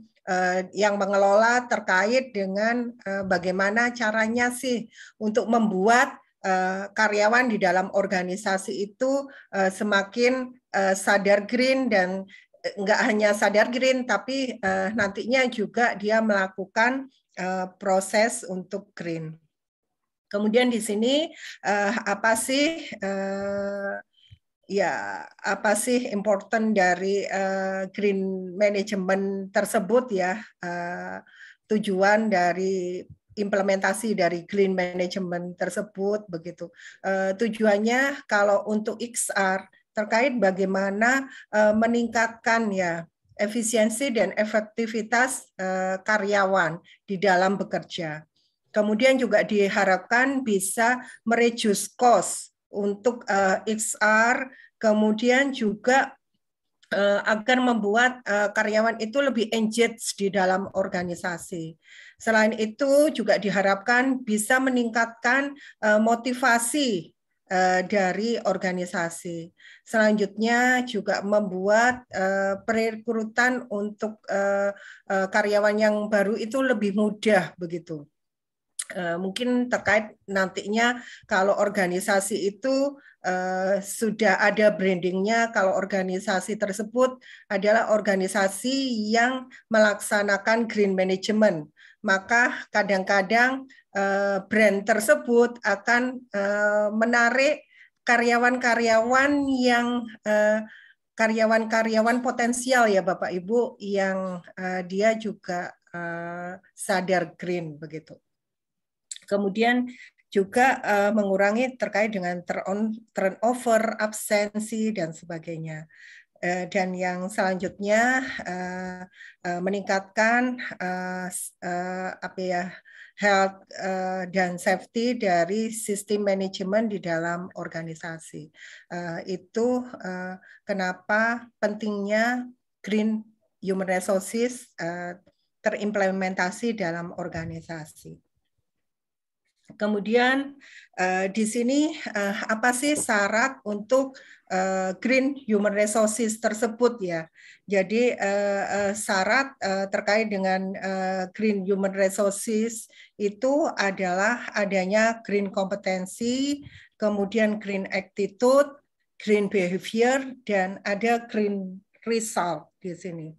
yang mengelola terkait dengan bagaimana caranya sih untuk membuat karyawan di dalam organisasi itu semakin sadar green, dan enggak hanya sadar green tapi nantinya juga dia melakukan proses untuk green. Kemudian di sini apa sih important dari green management tersebut ya, tujuan dari implementasi dari green management tersebut begitu. Tujuannya kalau untuk XR terkait bagaimana meningkatkan ya efisiensi dan efektivitas karyawan di dalam bekerja. Kemudian juga diharapkan bisa mereduce cost untuk XR, kemudian juga agar membuat karyawan itu lebih engaged di dalam organisasi. Selain itu juga diharapkan bisa meningkatkan motivasi dari organisasi. Selanjutnya juga membuat perekrutan untuk karyawan yang baru itu lebih mudah begitu. Mungkin terkait nantinya kalau organisasi itu sudah ada brandingnya, kalau organisasi tersebut adalah organisasi yang melaksanakan green management, maka kadang-kadang brand tersebut akan menarik karyawan-karyawan yang karyawan-karyawan potensial ya Bapak Ibu yang dia juga sadar green begitu. Kemudian juga mengurangi terkait dengan turnover, absensi dan sebagainya. Dan yang selanjutnya meningkatkan health dan safety dari sistem manajemen di dalam organisasi. Itu kenapa pentingnya green human resources terimplementasi dalam organisasi. Kemudian di sini apa sih syarat untuk green human resources tersebut ya? Jadi syarat terkait dengan green human resources itu adalah adanya green kompetensi, kemudian green attitude, green behavior, dan ada green result di sini.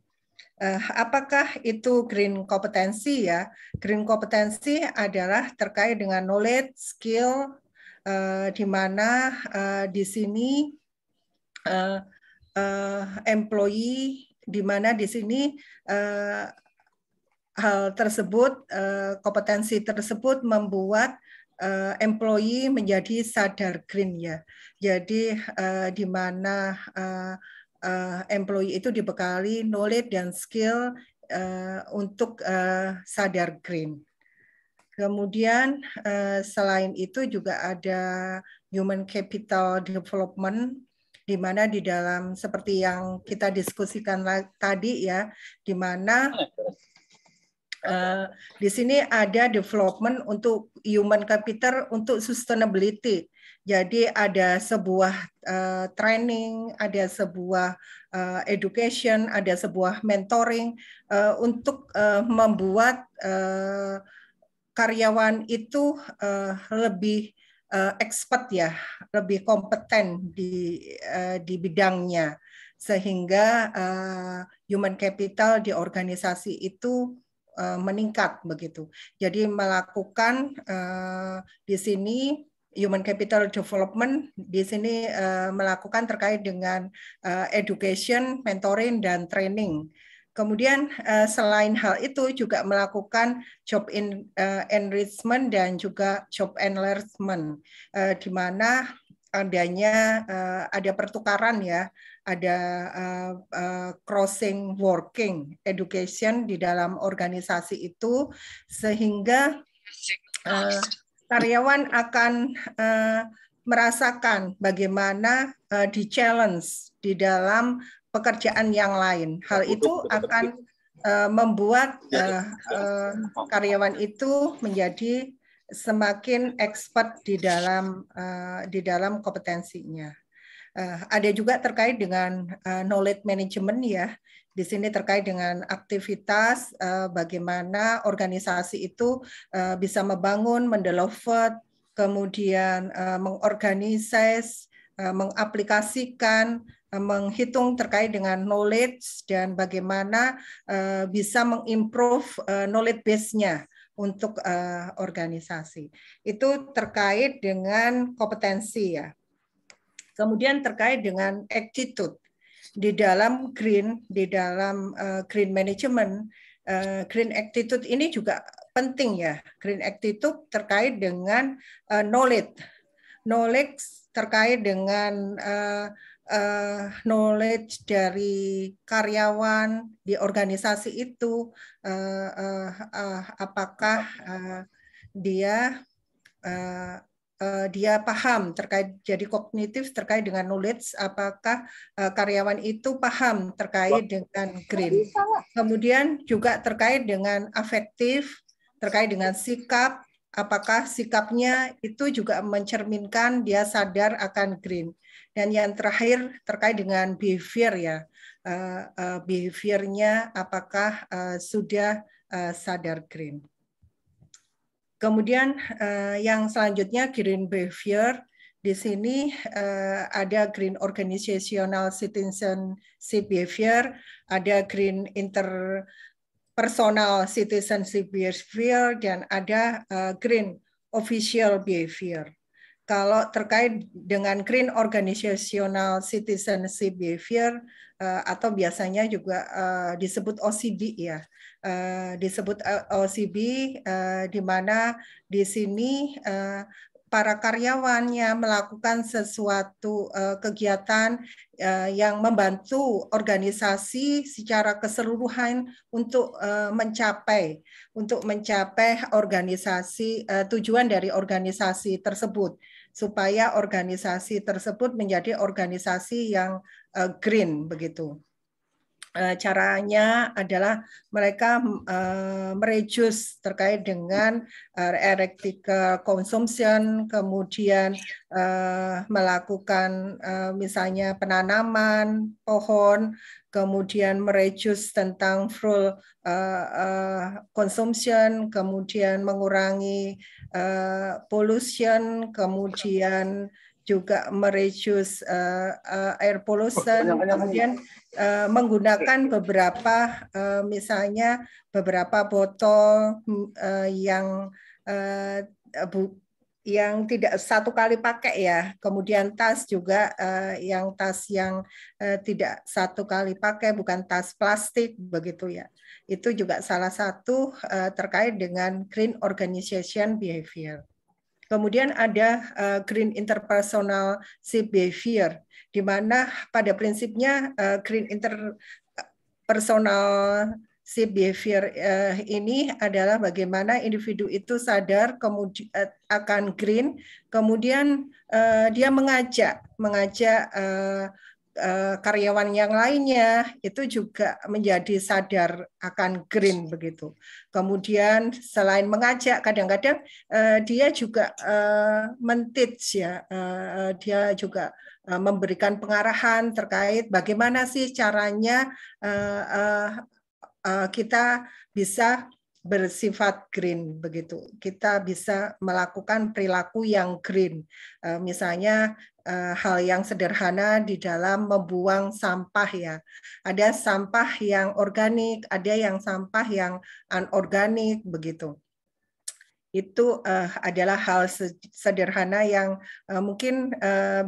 Apakah itu green kompetensi ya? Green kompetensi adalah terkait dengan knowledge, skill, di mana di sini employee, di mana di sini hal tersebut, kompetensi tersebut membuat employee menjadi sadar green ya. Jadi di mana employee itu dibekali knowledge dan skill untuk sadar green. Kemudian selain itu juga ada human capital development, di mana di dalam seperti yang kita diskusikan tadi ya, di mana di sini ada development untuk human capital untuk sustainability. Jadi ada sebuah training, ada sebuah education, ada sebuah mentoring untuk membuat karyawan itu lebih expert ya, lebih kompeten di bidangnya, sehingga human capital di organisasi itu meningkat begitu. Jadi melakukan di sini human capital development di sini melakukan terkait dengan education, mentoring dan training. Kemudian selain hal itu juga melakukan job enrichment dan juga job enlargement, di mana adanya ada pertukaran ya, ada crossing working education di dalam organisasi itu, sehingga karyawan akan merasakan bagaimana di challenge di dalam pekerjaan yang lain. Hal itu akan membuat karyawan itu menjadi semakin expert di dalam kompetensinya. Ada juga terkait dengan knowledge management ya. Di sini terkait dengan aktivitas bagaimana organisasi itu bisa membangun, mendevelop, kemudian mengorganisasi, mengaplikasikan, menghitung terkait dengan knowledge dan bagaimana bisa mengimprove knowledge base-nya untuk organisasi. Itu terkait dengan kompetensi ya. Kemudian terkait dengan attitude di dalam green management, green attitude ini juga penting ya. Green attitude terkait dengan knowledge terkait dengan knowledge dari karyawan di organisasi itu, apakah dia paham terkait, jadi kognitif terkait dengan knowledge, apakah karyawan itu paham terkait dengan green. Kemudian juga terkait dengan afektif, terkait dengan sikap, apakah sikapnya itu juga mencerminkan dia sadar akan green. Dan yang terakhir terkait dengan behavior ya, behaviornya apakah sudah sadar green. Kemudian yang selanjutnya green behavior, di sini ada green organizational citizenship behavior, ada green interpersonal citizenship behavior, dan ada green official behavior. Kalau terkait dengan green organizational citizenship behavior atau biasanya juga disebut OCB ya, disebut OCB, di mana di sini para karyawannya melakukan sesuatu kegiatan yang membantu organisasi secara keseluruhan untuk mencapai organisasi, tujuan dari organisasi tersebut, supaya organisasi tersebut menjadi organisasi yang green begitu. Caranya adalah mereka mereduce terkait dengan electrical consumption, kemudian melakukan misalnya penanaman pohon, kemudian mereduce tentang fuel consumption, kemudian mengurangi pollution, kemudian juga mereduce air pollution, kemudian menggunakan beberapa misalnya beberapa botol yang yang tidak satu kali pakai ya. Kemudian tas juga yang tas yang tidak satu kali pakai, bukan tas plastik begitu ya. Itu juga salah satu terkait dengan green organization behavior. Kemudian ada green interpersonal behavior, di mana pada prinsipnya green interpersonal behavior ini adalah bagaimana individu itu sadar kemudian akan green, kemudian dia mengajak karyawan yang lainnya itu juga menjadi sadar akan green begitu. Kemudian selain mengajak, kadang-kadang dia juga men-teach ya, dia juga memberikan pengarahan terkait bagaimana sih caranya kita bisa bersifat green begitu. Kita bisa melakukan perilaku yang green. Misalnya hal yang sederhana di dalam membuang sampah ya. Ada sampah yang organik, ada yang sampah yang anorganik begitu. Itu adalah hal sederhana yang mungkin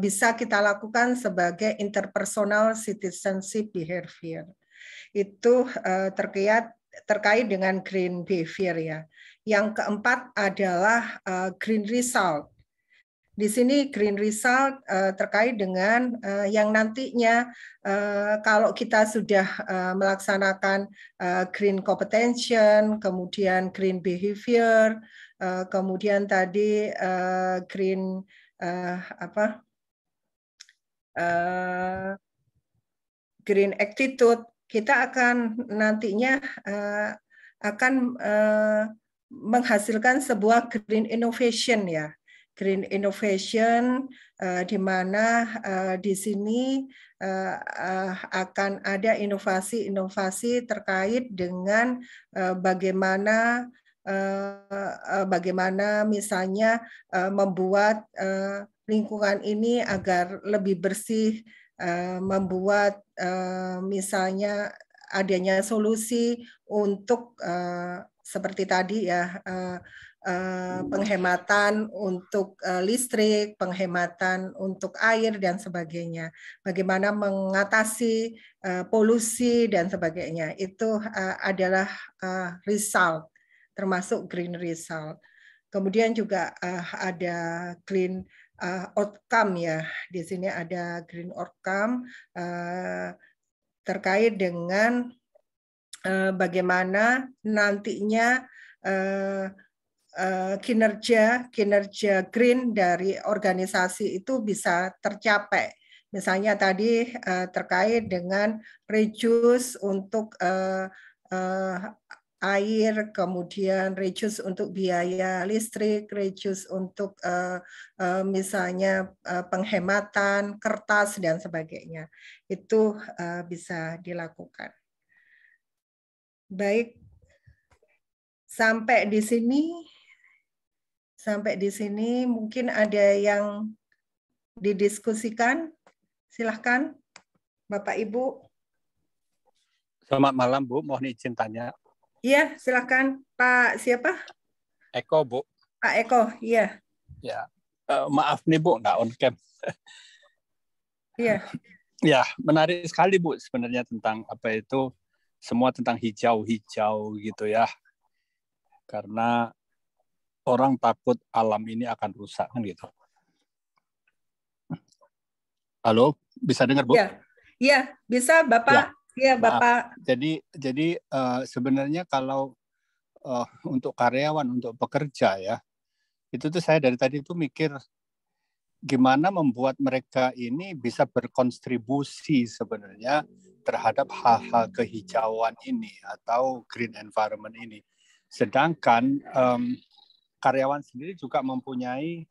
bisa kita lakukan sebagai interpersonal citizenship behavior. Itu terkait dengan green behavior ya. Yang keempat adalah green result. Di sini green result terkait dengan yang nantinya kalau kita sudah melaksanakan green competention, kemudian green behavior, kemudian tadi green green attitude, kita akan nantinya akan menghasilkan sebuah green innovation ya. Green innovation di mana di sini akan ada inovasi-inovasi terkait dengan bagaimana misalnya membuat lingkungan ini agar lebih bersih, membuat misalnya adanya solusi untuk seperti tadi ya, penghematan untuk listrik, penghematan untuk air dan sebagainya. Bagaimana mengatasi polusi dan sebagainya. Itu adalah result, termasuk green result. Kemudian juga ada green outcome ya. Di sini ada green outcome terkait dengan bagaimana nantinya kinerja green dari organisasi itu bisa tercapai. Misalnya tadi terkait dengan reduce untuk air, kemudian reduce untuk biaya listrik, reduce untuk misalnya penghematan kertas dan sebagainya. Itu bisa dilakukan. Baik, sampai di sini mungkin ada yang didiskusikan. Silahkan, Bapak Ibu.
Selamat malam, Bu. Mohon izin tanya.
Iya, silahkan. Pak siapa?
Eko, Bu.
Pak Eko, iya.
Ya, maaf nih, Bu, nggak on cam.
Iya.
Ya, menarik sekali, Bu, sebenarnya tentang apa itu, semua tentang hijau-hijau gitu ya. Karena orang takut alam ini akan rusak kan gitu. Halo, bisa dengar, Bu?
Iya, bisa, Bapak. Iya, Bapak.
Jadi sebenarnya kalau untuk karyawan, untuk pekerja ya, itu tuh saya dari tadi tuh mikir gimana membuat mereka ini bisa berkontribusi sebenarnya terhadap hal-hal kehijauan ini atau green environment ini. Sedangkan karyawan sendiri juga mempunyai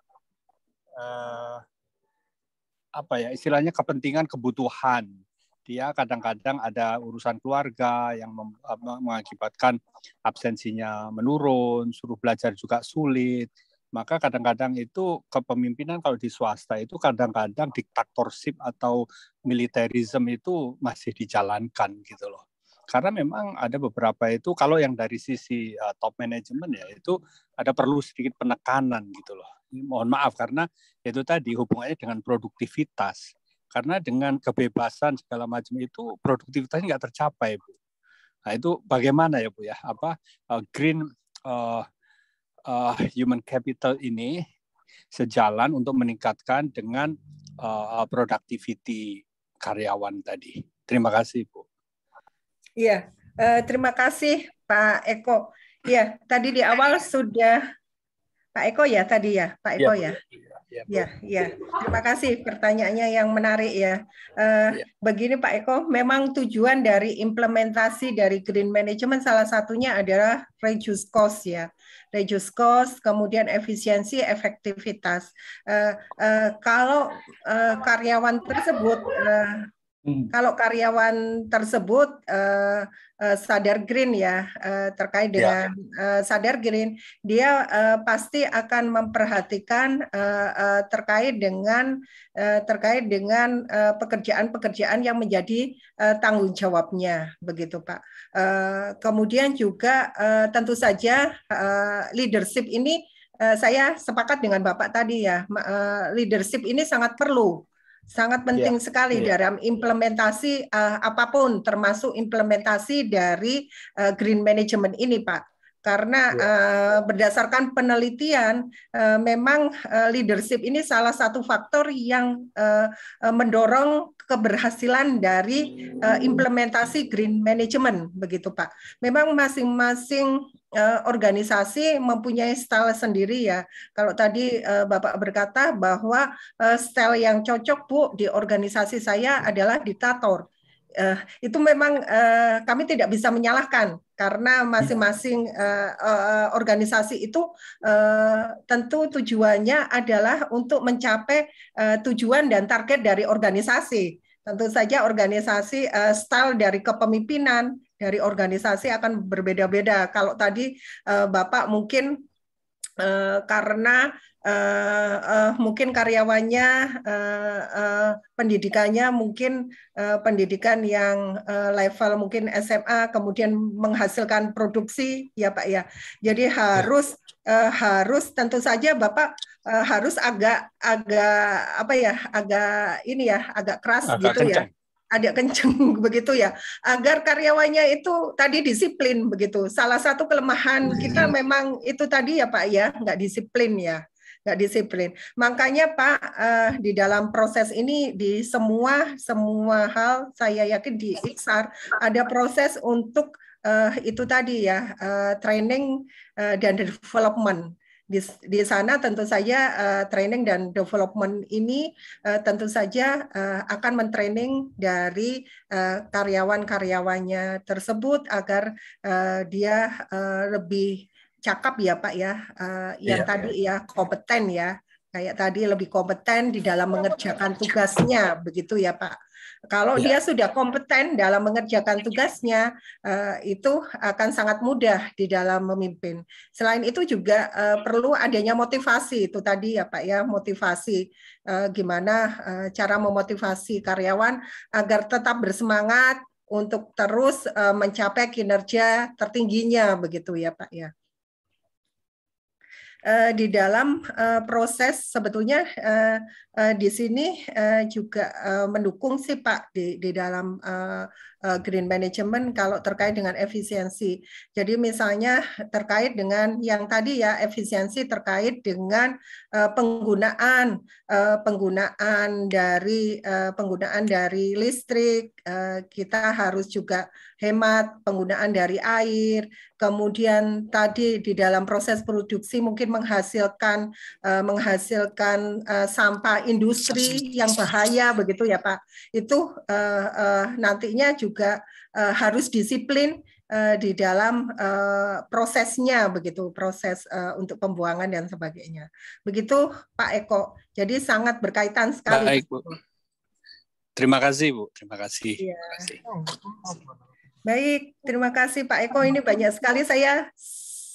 istilahnya kepentingan, kebutuhan. Dia kadang-kadang ada urusan keluarga yang mengakibatkan absensinya menurun, suruh belajar juga sulit. Maka kadang-kadang itu kepemimpinan kalau di swasta itu kadang-kadang diktatorship atau militerisme itu masih dijalankan gitu loh. Karena memang ada beberapa itu kalau yang dari sisi top management ya itu ada perlu sedikit penekanan gitu loh. mohon maaf karena itu tadi hubungannya dengan produktivitas. Karena dengan kebebasan segala macam itu produktivitasnya nggak tercapai, Bu. Nah itu bagaimana ya Bu ya? Green human capital ini sejalan untuk meningkatkan dengan productivity karyawan tadi. Terima kasih Bu.
Iya, terima kasih Pak Eko. Iya, tadi di awal sudah Pak Eko ya tadi ya, Pak Eko ya. Ya. Terima kasih pertanyaannya yang menarik ya. Begini Pak Eko, memang tujuan dari implementasi dari green management salah satunya adalah reduce cost ya. Reduce cost, kemudian efisiensi, efektivitas. Kalau karyawan tersebut sadar green ya, terkait dengan sadar green, dia pasti akan memperhatikan terkait dengan pekerjaan-pekerjaan yang menjadi tanggung jawabnya, begitu Pak. Kemudian juga tentu saja leadership ini saya sepakat dengan Bapak tadi ya, leadership ini sangat perlu. Sangat penting sekali dalam implementasi apapun, termasuk implementasi dari green management ini, Pak. Karena berdasarkan penelitian, memang leadership ini salah satu faktor yang mendorong keberhasilan dari implementasi green management, begitu Pak. Memang masing-masing organisasi mempunyai style sendiri ya. Kalau tadi Bapak berkata bahwa style yang cocok Bu di organisasi saya adalah diktator. Itu memang kami tidak bisa menyalahkan karena masing-masing organisasi itu tentu tujuannya adalah untuk mencapai tujuan dan target dari organisasi. Tentu saja organisasi style dari kepemimpinan dari organisasi akan berbeda-beda. Kalau tadi Bapak mungkin karena mungkin karyawannya pendidikannya mungkin pendidikan yang level mungkin SMA, kemudian menghasilkan produksi ya Pak ya. Jadi harus tentu saja Bapak harus agak keras agak gitu kencang. Ya. Agak kenceng begitu ya, agar karyawannya itu tadi disiplin begitu. Salah satu kelemahan kita memang itu tadi ya Pak ya, nggak disiplin ya, nggak disiplin. Makanya Pak di dalam proses ini di semua hal saya yakin di IKSAR ada proses untuk itu tadi ya training dan development. Di sana tentu saja training dan development ini tentu saja akan mentraining dari karyawan-karyawannya tersebut agar dia lebih cakap ya Pak ya, yang tadi ya kompeten ya, kayak tadi lebih kompeten di dalam mengerjakan tugasnya begitu ya Pak. Kalau dia sudah kompeten dalam mengerjakan tugasnya, itu akan sangat mudah di dalam memimpin. Selain itu juga perlu adanya motivasi, itu tadi ya Pak ya, motivasi. Gimana cara memotivasi karyawan agar tetap bersemangat untuk terus mencapai kinerja tertingginya, begitu ya Pak ya. Di dalam proses sebetulnya di sini juga mendukung sih Pak di dalam green management kalau terkait dengan efisiensi. Jadi misalnya terkait dengan yang tadi ya efisiensi terkait dengan penggunaan dari listrik, kita harus juga hemat penggunaan dari air. Kemudian tadi di dalam proses produksi mungkin menghasilkan sampah industri yang bahaya begitu ya Pak. Itu nantinya juga harus disiplin di dalam prosesnya begitu, proses untuk pembuangan dan sebagainya. Begitu Pak Eko. Jadi sangat berkaitan sekali.
Baik, Bu. Terima kasih Bu. Terima kasih.
Ya. Baik, terima kasih Pak Eko. Ini banyak sekali, saya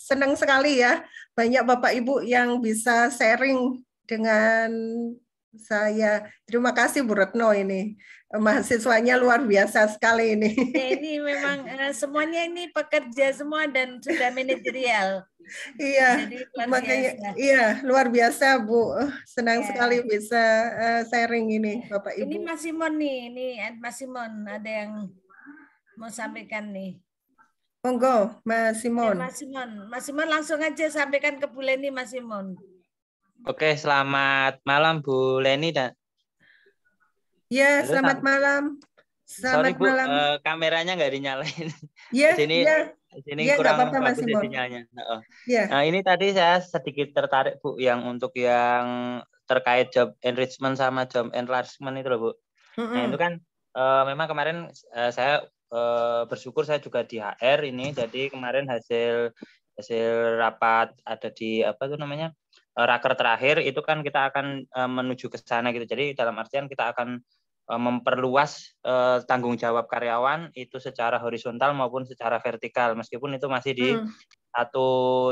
senang sekali ya. Banyak Bapak Ibu yang bisa sharing dengan Saya terima kasih Bu Retno ini. Mahasiswanya luar biasa sekali ini.
Ya, ini memang semuanya ini pekerja semua dan sudah manajerial.
Iya,
Jadi luar
makanya
biasa.
iya luar biasa Bu. Senang
Ya.
sekali bisa sharing ini Bapak Ibu.
Ini Mas Simon nih, ini Mas Simon ada yang mau sampaikan nih.
Monggo Mas Simon.
Ya, Mas Simon langsung aja sampaikan ke Bu Leni, Mas Simon.
Oke, selamat malam Bu Leni dan.
Ya,
Halo,
selamat malam.
Sorry
Selamat
Bu,
malam.
kameranya nggak dinyalain.
Ya,
Sini,
ya.
sini
Ya, nggak
kurang
apa-apa, Mas
bagus
Simon.
sinyalnya.
Ya.
Nah, ini tadi saya sedikit tertarik Bu, yang untuk yang terkait job enrichment sama job enlargement itu loh Bu. Nah itu kan memang kemarin saya bersyukur saya juga di HR ini, jadi kemarin hasil rapat ada di apa itu namanya raker terakhir itu kan kita akan menuju ke sana gitu. Jadi dalam artian kita akan memperluas tanggung jawab karyawan itu secara horizontal maupun secara vertikal, meskipun itu masih di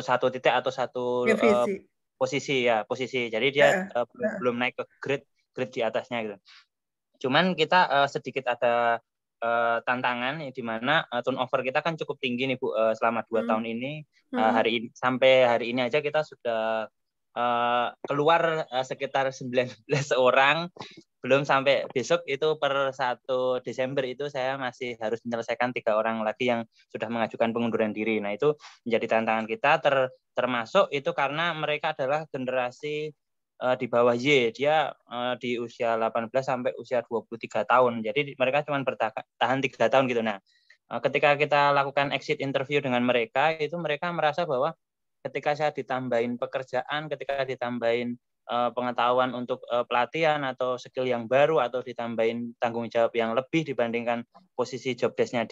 satu titik atau satu posisi. Jadi dia belum naik ke grade di atasnya gitu. Cuman kita sedikit ada tantangan di mana turnover kita kan cukup tinggi nih Bu selama 2 tahun ini. Hari ini sampai hari ini aja kita sudah keluar sekitar 19 orang. Belum sampai besok itu per 1 Desember itu saya masih harus menyelesaikan 3 orang lagi yang sudah mengajukan pengunduran diri. Nah itu menjadi tantangan kita termasuk itu karena mereka adalah generasi di bawah Y, dia di usia 18 sampai usia 23 tahun. Jadi mereka cuma bertahan 3 tahun gitu. Nah, ketika kita lakukan exit interview dengan mereka, itu mereka merasa bahwa ketika saya ditambahin pekerjaan, ketika ditambahin pengetahuan untuk pelatihan atau skill yang baru atau ditambahin tanggung jawab yang lebih dibandingkan posisi job desk-nya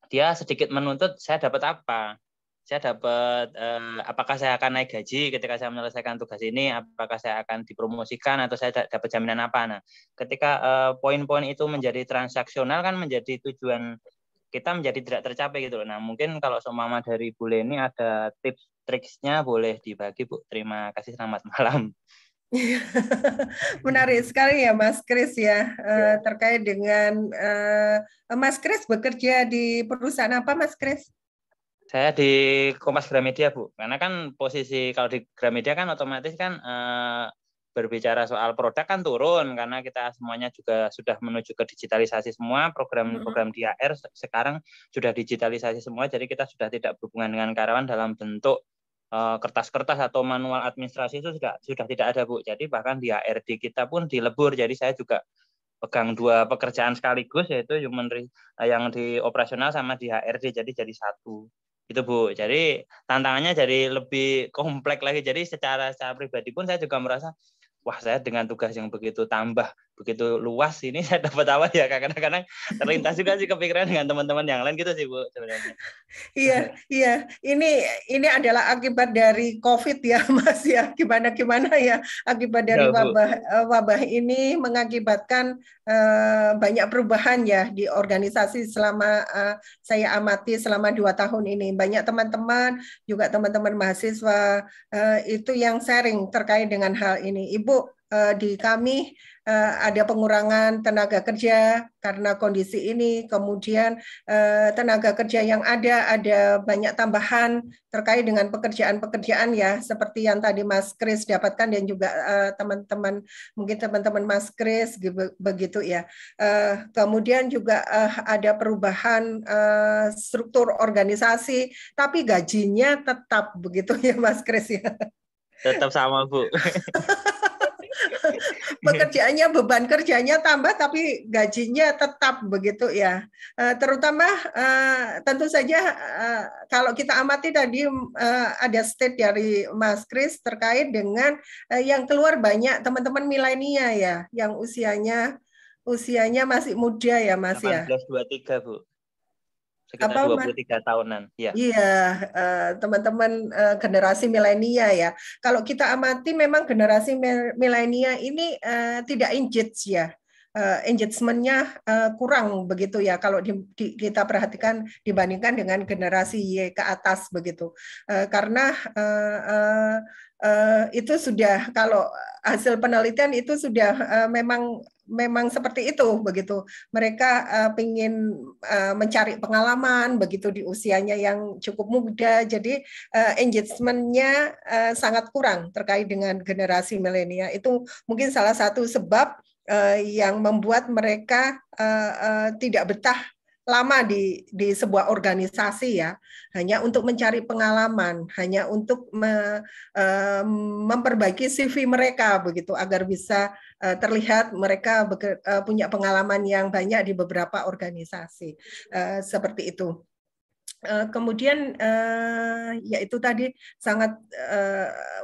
dia sedikit menuntut saya dapat apa? Saya dapat apakah saya akan naik gaji ketika saya menyelesaikan tugas ini, apakah saya akan dipromosikan atau saya dapat jaminan apa. Nah, ketika poin-poin itu menjadi transaksional kan menjadi tujuan kita menjadi tidak tercapai gitu. Nah, mungkin kalau seumpama dari Bu Leni ada tips triksnya boleh dibagi Bu. Terima kasih, selamat malam.
Menarik sekali ya Mas Kris ya, terkait dengan Mas Kris bekerja di perusahaan apa Mas Kris?
Saya di Kompas Gramedia Bu, karena kan posisi kalau di Gramedia kan otomatis kan berbicara soal produk kan turun karena kita semuanya juga sudah menuju ke digitalisasi semua, program-program di HR sekarang sudah digitalisasi semua, jadi kita sudah tidak berhubungan dengan karyawan dalam bentuk kertas-kertas atau manual administrasi itu sudah tidak ada Bu. Jadi bahkan di HRD kita pun dilebur, jadi saya juga pegang 2 pekerjaan sekaligus, yaitu yang di operasional sama di HRD, jadi satu. Itu Bu. Jadi tantangannya jadi lebih kompleks lagi. Jadi secara pribadi pun saya juga merasa wah saya dengan tugas yang begitu begitu luas ini saya dapat apa ya, kadang-kadang terlintas juga sih kepikiran dengan teman-teman yang lain gitu sih Bu sebenarnya.
Iya. Ini adalah akibat dari COVID ya Mas ya. Gimana ya akibat dari wabah ini mengakibatkan banyak perubahan ya di organisasi selama saya amati selama 2 tahun ini. Banyak teman-teman juga teman-teman mahasiswa itu yang sharing terkait dengan hal ini. Ibu, di kami ada pengurangan tenaga kerja karena kondisi ini, kemudian tenaga kerja yang ada banyak tambahan terkait dengan pekerjaan-pekerjaan ya, seperti yang tadi Mas Kris dapatkan dan juga mungkin teman-teman Mas Kris begitu ya. Kemudian juga ada perubahan struktur organisasi, tapi gajinya tetap begitu ya Mas Kris ya.
Tetap sama Bu.
Pekerjaannya, beban kerjanya tambah tapi gajinya tetap begitu ya. Terutama tentu saja kalau kita amati tadi ada state dari Mas Kris terkait dengan yang keluar banyak teman-teman milenial ya, yang usianya masih muda ya Mas
18,
ya.
23 Bu. Sekitar 23 tahunan. Ya.
Iya, teman-teman generasi milenial ya. Kalau kita amati memang generasi milenial ini tidak engage ya. engagement-nya kurang begitu ya kalau kita perhatikan dibandingkan dengan generasi Y ke atas begitu. Karena itu sudah, kalau hasil penelitian itu sudah memang seperti itu begitu. Mereka ingin mencari pengalaman begitu di usianya yang cukup muda, jadi engagement-nya sangat kurang terkait dengan generasi milenial. Itu mungkin salah satu sebab yang membuat mereka tidak betah lama di sebuah organisasi ya, hanya untuk mencari pengalaman, hanya untuk memperbaiki CV mereka begitu agar bisa terlihat mereka punya pengalaman yang banyak di beberapa organisasi seperti itu. Kemudian ya itu tadi sangat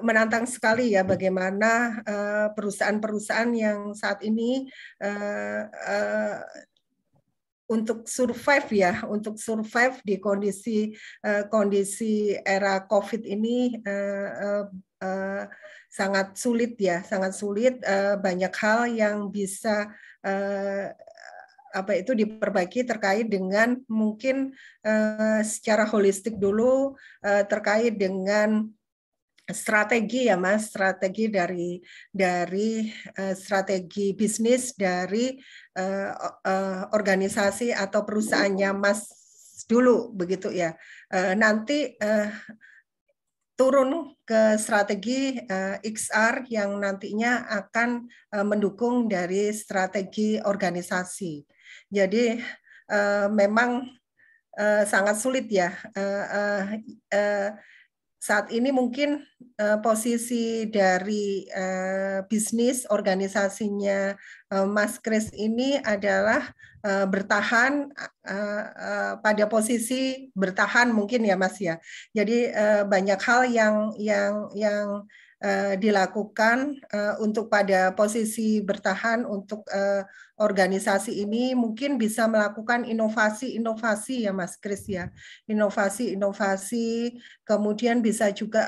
menantang sekali ya bagaimana perusahaan-perusahaan yang saat ini untuk survive di kondisi era COVID ini sangat sulit ya, sangat sulit. Banyak hal yang bisa diperbaiki terkait dengan mungkin secara holistik dulu terkait dengan strategi ya Mas, strategi dari strategi bisnis dari organisasi atau perusahaannya Mas dulu begitu ya. Nanti turun ke strategi XR yang nantinya akan mendukung dari strategi organisasi. Jadi memang sangat sulit ya. Saat ini mungkin posisi dari bisnis organisasinya Mas Kris ini adalah bertahan pada posisi bertahan mungkin ya Mas ya. Jadi banyak hal yang dilakukan untuk pada posisi bertahan untuk organisasi ini mungkin bisa melakukan inovasi-inovasi ya Mas Kris ya. Inovasi-inovasi, kemudian bisa juga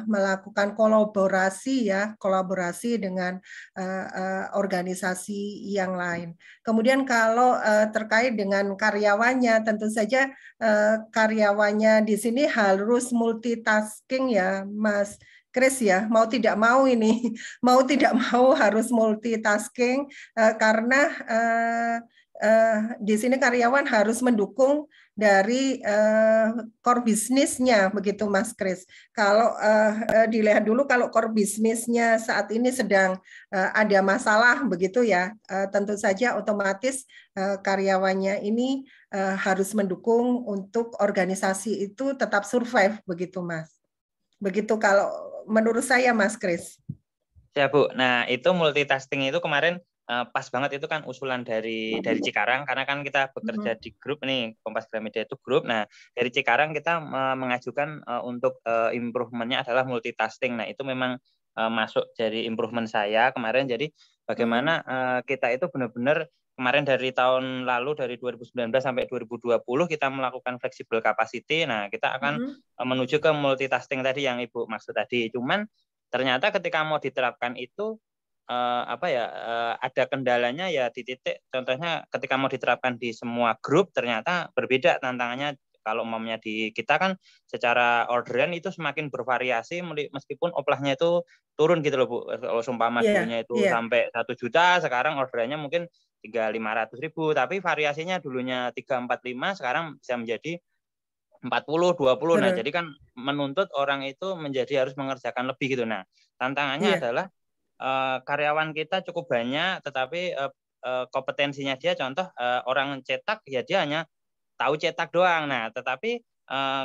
melakukan kolaborasi dengan organisasi yang lain. Kemudian kalau terkait dengan karyawannya, tentu saja karyawannya di sini harus multitasking ya Mas Kris ya, mau tidak mau harus multitasking karena di sini karyawan harus mendukung dari core bisnisnya begitu Mas Kris. Kalau dilihat dulu kalau core bisnisnya saat ini sedang ada masalah begitu ya, tentu saja otomatis karyawannya ini harus mendukung untuk organisasi itu tetap survive begitu Mas. Begitu kalau menurut saya Mas Kris.
Ya Bu, nah itu multitasking itu kemarin pas banget, itu kan usulan dari Cikarang, karena kan kita bekerja di grup nih, Kompas Gramedia itu grup. Nah dari Cikarang kita mengajukan untuk improvement-nya adalah multitasking. Nah itu memang masuk dari improvement saya kemarin. Jadi bagaimana kita itu benar-benar kemarin dari tahun lalu, dari 2019 sampai 2020 kita melakukan flexible capacity. Nah, kita akan menuju ke multitasking tadi yang Ibu maksud tadi. Cuman ternyata ketika mau diterapkan itu ada kendalanya ya di titik. Contohnya ketika mau diterapkan di semua grup ternyata berbeda tantangannya. Kalau umpamanya di kita kan secara orderan itu semakin bervariasi meskipun oplahnya itu turun gitu loh Bu. Kalau sumpama dulunya itu sampai 1 juta, sekarang orderannya mungkin 300.000, tapi variasinya dulunya 345 sekarang bisa menjadi 40, 20. Nah, jadi kan menuntut orang itu menjadi harus mengerjakan lebih gitu. Nah, tantangannya adalah karyawan kita cukup banyak, tetapi kompetensinya dia contoh orang cetak ya dia hanya tahu cetak doang. Nah, tetapi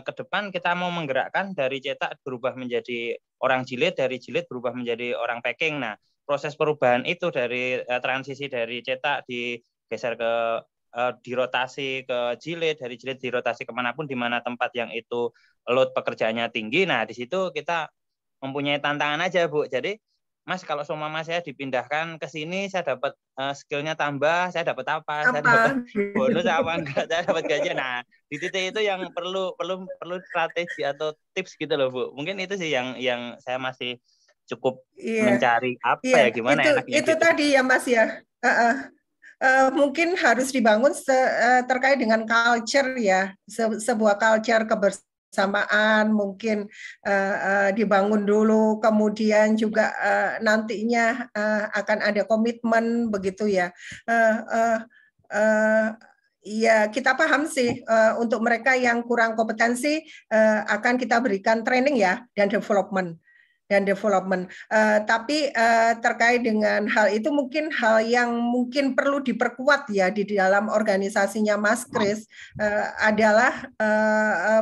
ke depan kita mau menggerakkan dari cetak berubah menjadi orang jilid, dari jilid berubah menjadi orang packing. Nah, proses perubahan itu dari transisi dari cetak digeser ke dirotasi ke jilid, dari jilid dirotasi kemanapun di mana tempat yang itu load pekerjaannya tinggi. Nah, di situ kita mempunyai tantangan aja Bu. Jadi Mas, kalau seumpama saya dipindahkan ke sini, saya dapat skill-nya tambah, saya dapat apa? Saya dapat bonus apa enggak? Saya dapat gaji. Nah, di titik itu yang perlu strategi atau tips gitu loh, Bu. Mungkin itu sih yang saya masih cukup mencari apa ya, gimana enaknya
itu
gitu.
Tadi ya Mas ya. mungkin harus dibangun terkait dengan culture ya, sebuah culture kebersamaan mungkin dibangun dulu, kemudian juga nantinya akan ada komitmen begitu ya. Ya, kita paham sih untuk mereka yang kurang kompetensi akan kita berikan training ya dan development. Tapi terkait dengan hal itu mungkin hal yang mungkin perlu diperkuat ya di dalam organisasinya Mas Kris adalah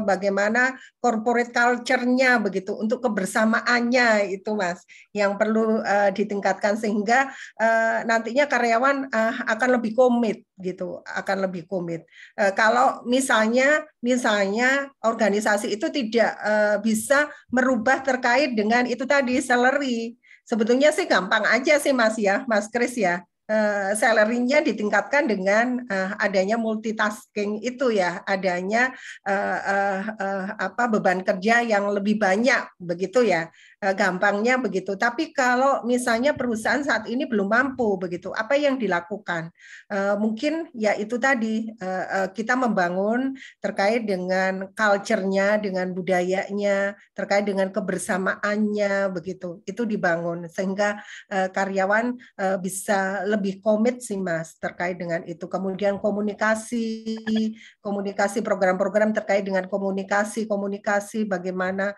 bagaimana corporate culture-nya begitu untuk kebersamaannya itu Mas yang perlu ditingkatkan sehingga nantinya karyawan akan lebih komit gitu, akan lebih komit. Kalau misalnya organisasi itu tidak bisa merubah terkait dengan itu tadi salary. Sebetulnya sih gampang aja sih Mas ya, Mas Kris ya. Salary-nya ditingkatkan dengan adanya multitasking itu ya, adanya beban kerja yang lebih banyak begitu ya. Gampangnya begitu. Tapi kalau misalnya perusahaan saat ini belum mampu begitu, apa yang dilakukan? Mungkin ya itu tadi kita membangun terkait dengan culture-nya, dengan budayanya, terkait dengan kebersamaannya begitu. Itu dibangun sehingga karyawan bisa lebih komit sih Mas terkait dengan itu. Kemudian komunikasi program-program terkait dengan komunikasi bagaimana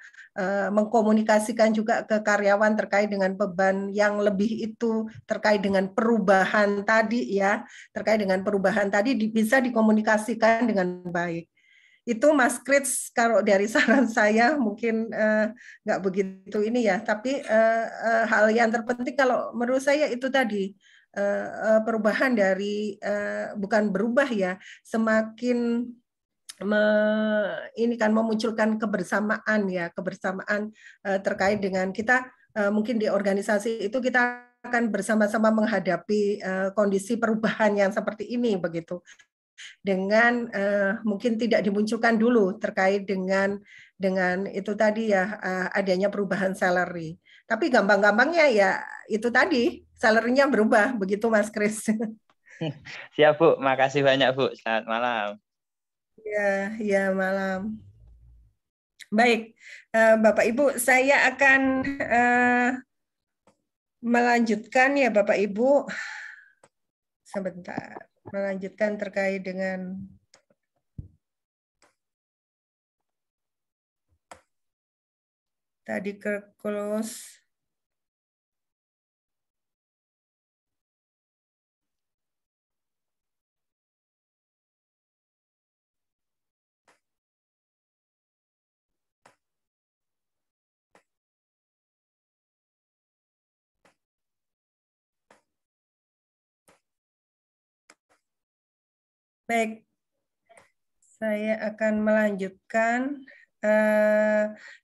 mengkomunikasikan juga ke karyawan terkait dengan beban yang lebih itu terkait dengan perubahan tadi ya, terkait dengan perubahan tadi bisa dikomunikasikan dengan baik. Itu Mas Kris kalau dari saran saya mungkin nggak begitu ini ya, tapi hal yang terpenting kalau menurut saya itu tadi perubahan dari bukan berubah ya, semakin ini kan memunculkan kebersamaan ya, kebersamaan terkait dengan kita mungkin di organisasi itu kita akan bersama-sama menghadapi kondisi perubahan yang seperti ini begitu. Dengan mungkin tidak dimunculkan dulu terkait dengan itu tadi ya adanya perubahan salary. Tapi gampang-gampangnya ya itu tadi salary-nya berubah begitu Mas Kris.
Siap Bu, makasih banyak Bu. Selamat malam.
Ya malam. Baik, Bapak Ibu, saya akan melanjutkan ya Bapak Ibu. Sebentar, melanjutkan terkait dengan tadi ke close. Baik, saya akan melanjutkan.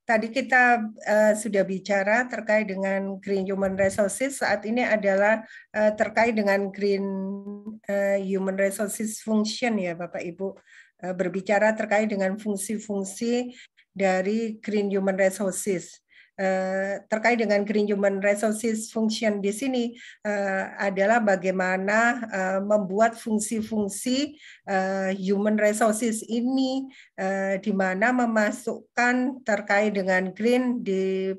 Tadi kita sudah bicara terkait dengan Green Human Resources. Saat ini adalah terkait dengan Green Human Resources Function ya Bapak Ibu. Berbicara terkait dengan fungsi-fungsi dari Green Human Resources. Terkait dengan Green Human Resources Function di sini adalah bagaimana membuat fungsi-fungsi human resources ini di mana memasukkan terkait dengan green di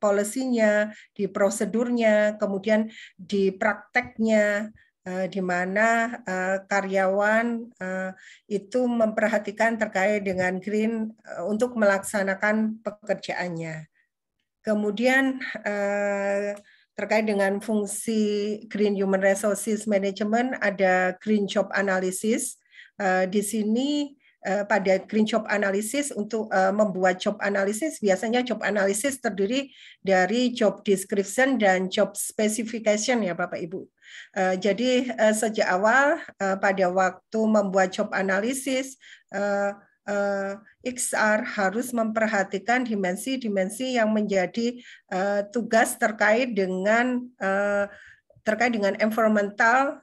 policy-nya, di prosedurnya, kemudian di prakteknya, di mana karyawan itu memperhatikan terkait dengan green untuk melaksanakan pekerjaannya. Kemudian terkait dengan fungsi Green Human Resources Management ada Green Job Analysis. Di sini pada Green Job Analysis untuk membuat job analysis, biasanya job analysis terdiri dari job description dan job specification ya Bapak Ibu. Jadi sejak awal pada waktu membuat job analysis, XR harus memperhatikan dimensi-dimensi yang menjadi tugas terkait dengan environmental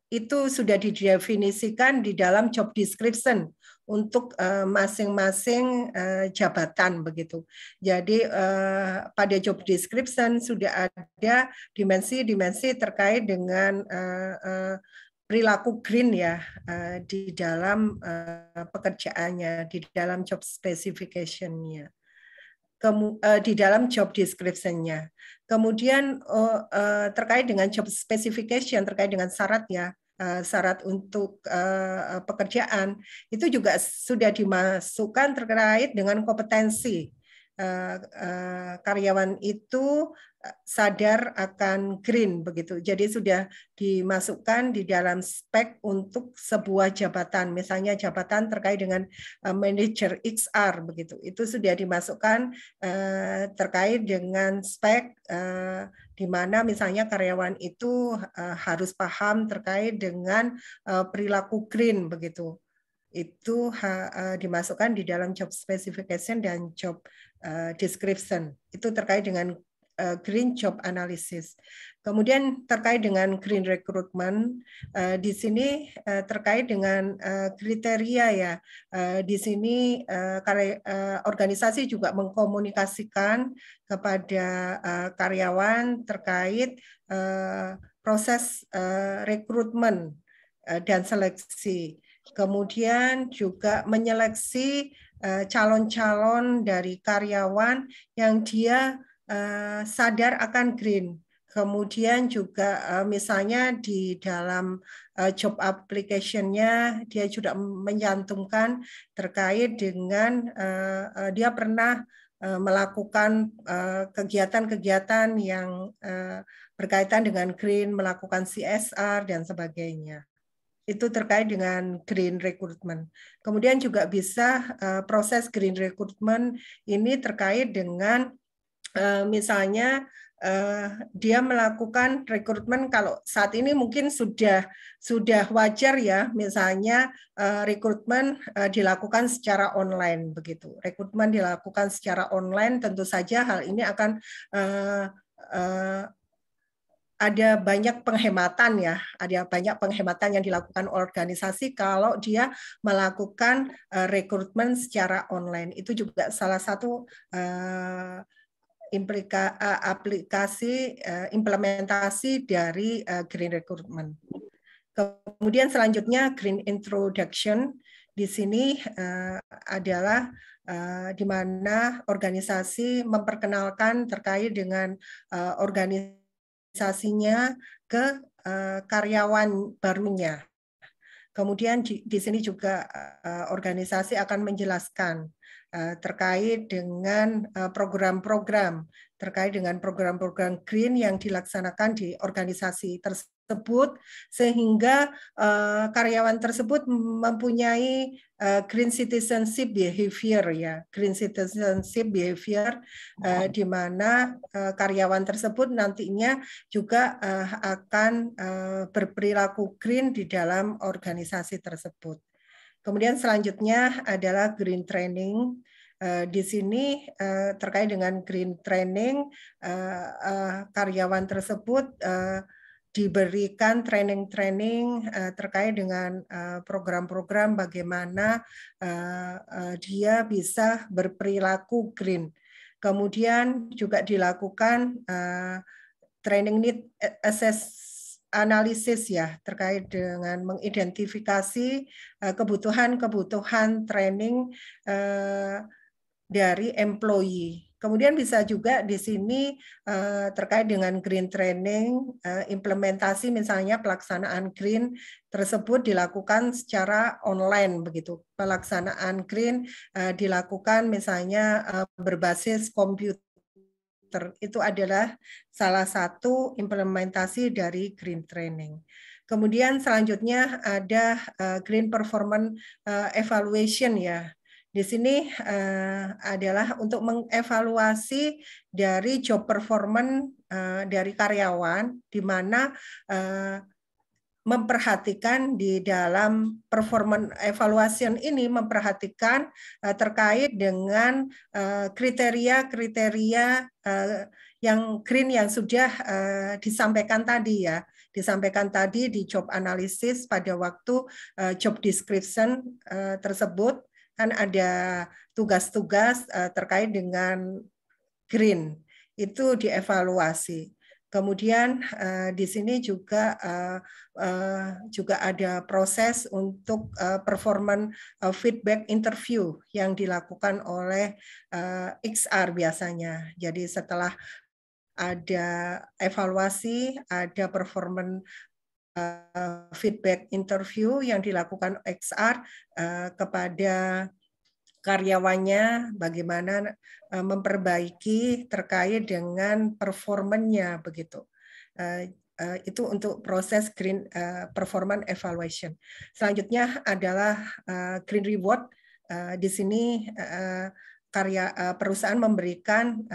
itu sudah didefinisikan di dalam job description untuk masing-masing jabatan begitu. Jadi pada job description sudah ada dimensi-dimensi terkait dengan perilaku green ya di dalam pekerjaannya, di dalam job specification-nya, di dalam job description-nya. Kemudian terkait dengan job specification, terkait dengan syarat ya, syarat untuk pekerjaan itu juga sudah dimasukkan terkait dengan kompetensi karyawan itu sadar akan green begitu. Jadi sudah dimasukkan di dalam spek untuk sebuah jabatan, misalnya jabatan terkait dengan manajer XR begitu. Itu sudah dimasukkan terkait dengan spek di mana misalnya karyawan itu harus paham terkait dengan perilaku green begitu. Itu dimasukkan di dalam job specification dan job description. Itu terkait dengan green job analysis. Kemudian terkait dengan green recruitment, di sini terkait dengan kriteria ya. Di sini organisasi juga mengkomunikasikan kepada karyawan terkait proses rekrutmen dan seleksi. Kemudian juga menyeleksi calon-calon dari karyawan yang dia sadar akan green. Kemudian juga misalnya di dalam job application-nya dia juga menyantumkan terkait dengan dia pernah melakukan kegiatan-kegiatan yang berkaitan dengan green, melakukan CSR dan sebagainya. Itu terkait dengan green recruitment. Kemudian juga bisa proses green recruitment ini terkait dengan misalnya dia melakukan rekrutmen, kalau saat ini mungkin sudah wajar ya, misalnya rekrutmen dilakukan secara online begitu. Rekrutmen dilakukan secara online, tentu saja hal ini akan ada banyak penghematan ya, ada banyak penghematan yang dilakukan organisasi kalau dia melakukan rekrutmen secara online. Itu juga salah satu aplikasi implementasi dari green recruitment. Kemudian selanjutnya green introduction. Di sini adalah di mana organisasi memperkenalkan terkait dengan organisasinya ke karyawan barunya. Kemudian di sini juga organisasi akan menjelaskan terkait dengan program-program, terkait dengan program-program green yang dilaksanakan di organisasi tersebut, sehingga karyawan tersebut mempunyai green citizenship behavior ya, green citizenship behavior di mana karyawan tersebut nantinya juga akan berperilaku green di dalam organisasi tersebut. Kemudian selanjutnya adalah green training. Di sini terkait dengan green training, karyawan tersebut diberikan training-training terkait dengan program-program bagaimana dia bisa berperilaku green. Kemudian juga dilakukan training need analisis ya, terkait dengan mengidentifikasi kebutuhan-kebutuhan training dari employee. Kemudian bisa juga di sini terkait dengan green training, implementasi misalnya pelaksanaan green tersebut dilakukan secara online begitu. Pelaksanaan green dilakukan misalnya berbasis komputer. Itu adalah salah satu implementasi dari green training. Kemudian selanjutnya ada green performance evaluation ya. Di sini adalah untuk mengevaluasi dari job performance dari karyawan, di mana memperhatikan di dalam performance evaluation ini memperhatikan terkait dengan kriteria-kriteria yang green yang sudah disampaikan tadi ya. disampaikan tadi di job analysis pada waktu job description tersebut kan ada tugas-tugas terkait dengan green, itu dievaluasi. Kemudian di sini juga ada proses untuk performance feedback interview yang dilakukan oleh XR biasanya. Jadi setelah ada evaluasi, ada performance feedback interview yang dilakukan XR kepada karyawannya, bagaimana memperbaiki terkait dengan performanya begitu. Itu untuk proses green performance evaluation. Selanjutnya adalah green reward. Di sini perusahaan memberikan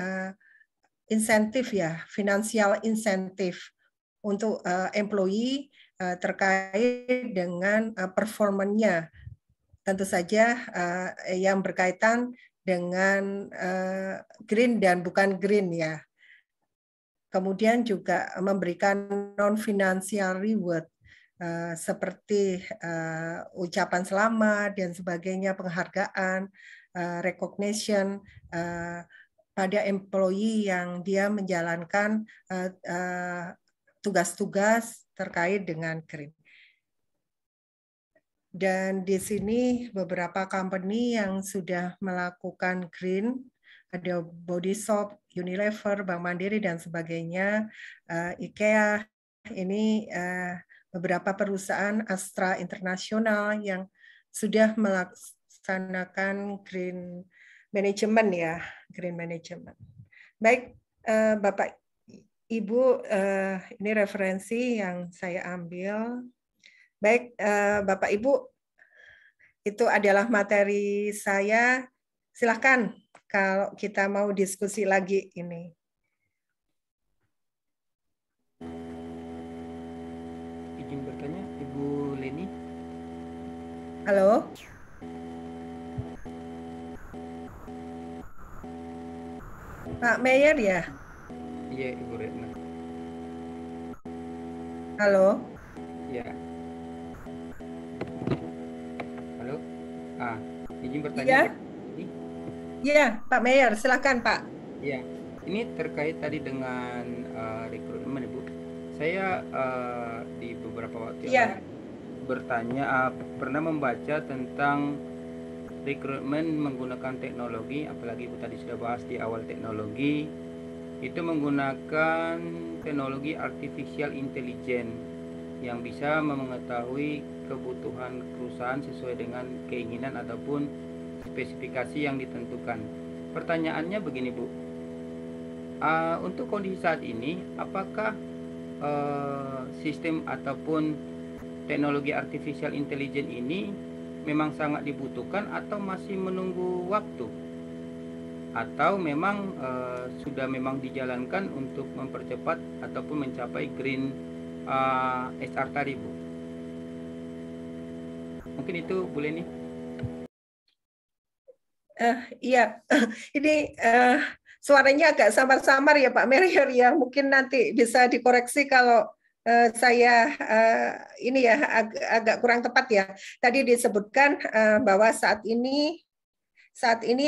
insentif ya, finansial insentif untuk employee terkait dengan performanya. Tentu saja yang berkaitan dengan green dan bukan green ya. Kemudian juga memberikan non-financial reward seperti ucapan selamat dan sebagainya, penghargaan, recognition pada employee yang dia menjalankan tugas-tugas terkait dengan green. Dan di sini beberapa company yang sudah melakukan green, ada Body Shop, Unilever, Bank Mandiri, dan sebagainya, IKEA, ini beberapa perusahaan Astra Internasional yang sudah melaksanakan green management ya, green management. Baik, Bapak, Ibu, ini referensi yang saya ambil. Baik, Bapak Ibu, itu adalah materi saya. Silakan kalau kita mau diskusi lagi ini.
Izin bertanya, Ibu Leni.
Halo. Pak Meyer ya?
Iya, Ibu Retna.
Halo.
Ya. Halo. Izin bertanya.
Iya. Iya, Pak Meyer, silakan Pak.
Iya, ini terkait tadi dengan rekrutmen, Ibu. Saya di beberapa waktu yang bertanya, pernah membaca tentang rekrutmen menggunakan teknologi, apalagi Ibu tadi sudah bahas di awal teknologi, itu menggunakan teknologi artificial intelligence yang bisa mengetahui kebutuhan perusahaan sesuai dengan keinginan ataupun spesifikasi yang ditentukan. Pertanyaannya begini, Bu. Untuk kondisi saat ini, apakah sistem ataupun teknologi artificial intelligence ini memang sangat dibutuhkan atau masih menunggu waktu? Atau memang sudah memang dijalankan untuk mempercepat ataupun mencapai green HR tadi, Bu? Mungkin itu boleh nih.
Iya, ini suaranya agak samar-samar ya Pak Meyer ya. Mungkin nanti bisa dikoreksi kalau saya ini ya agak kurang tepat ya. Tadi disebutkan bahwa saat ini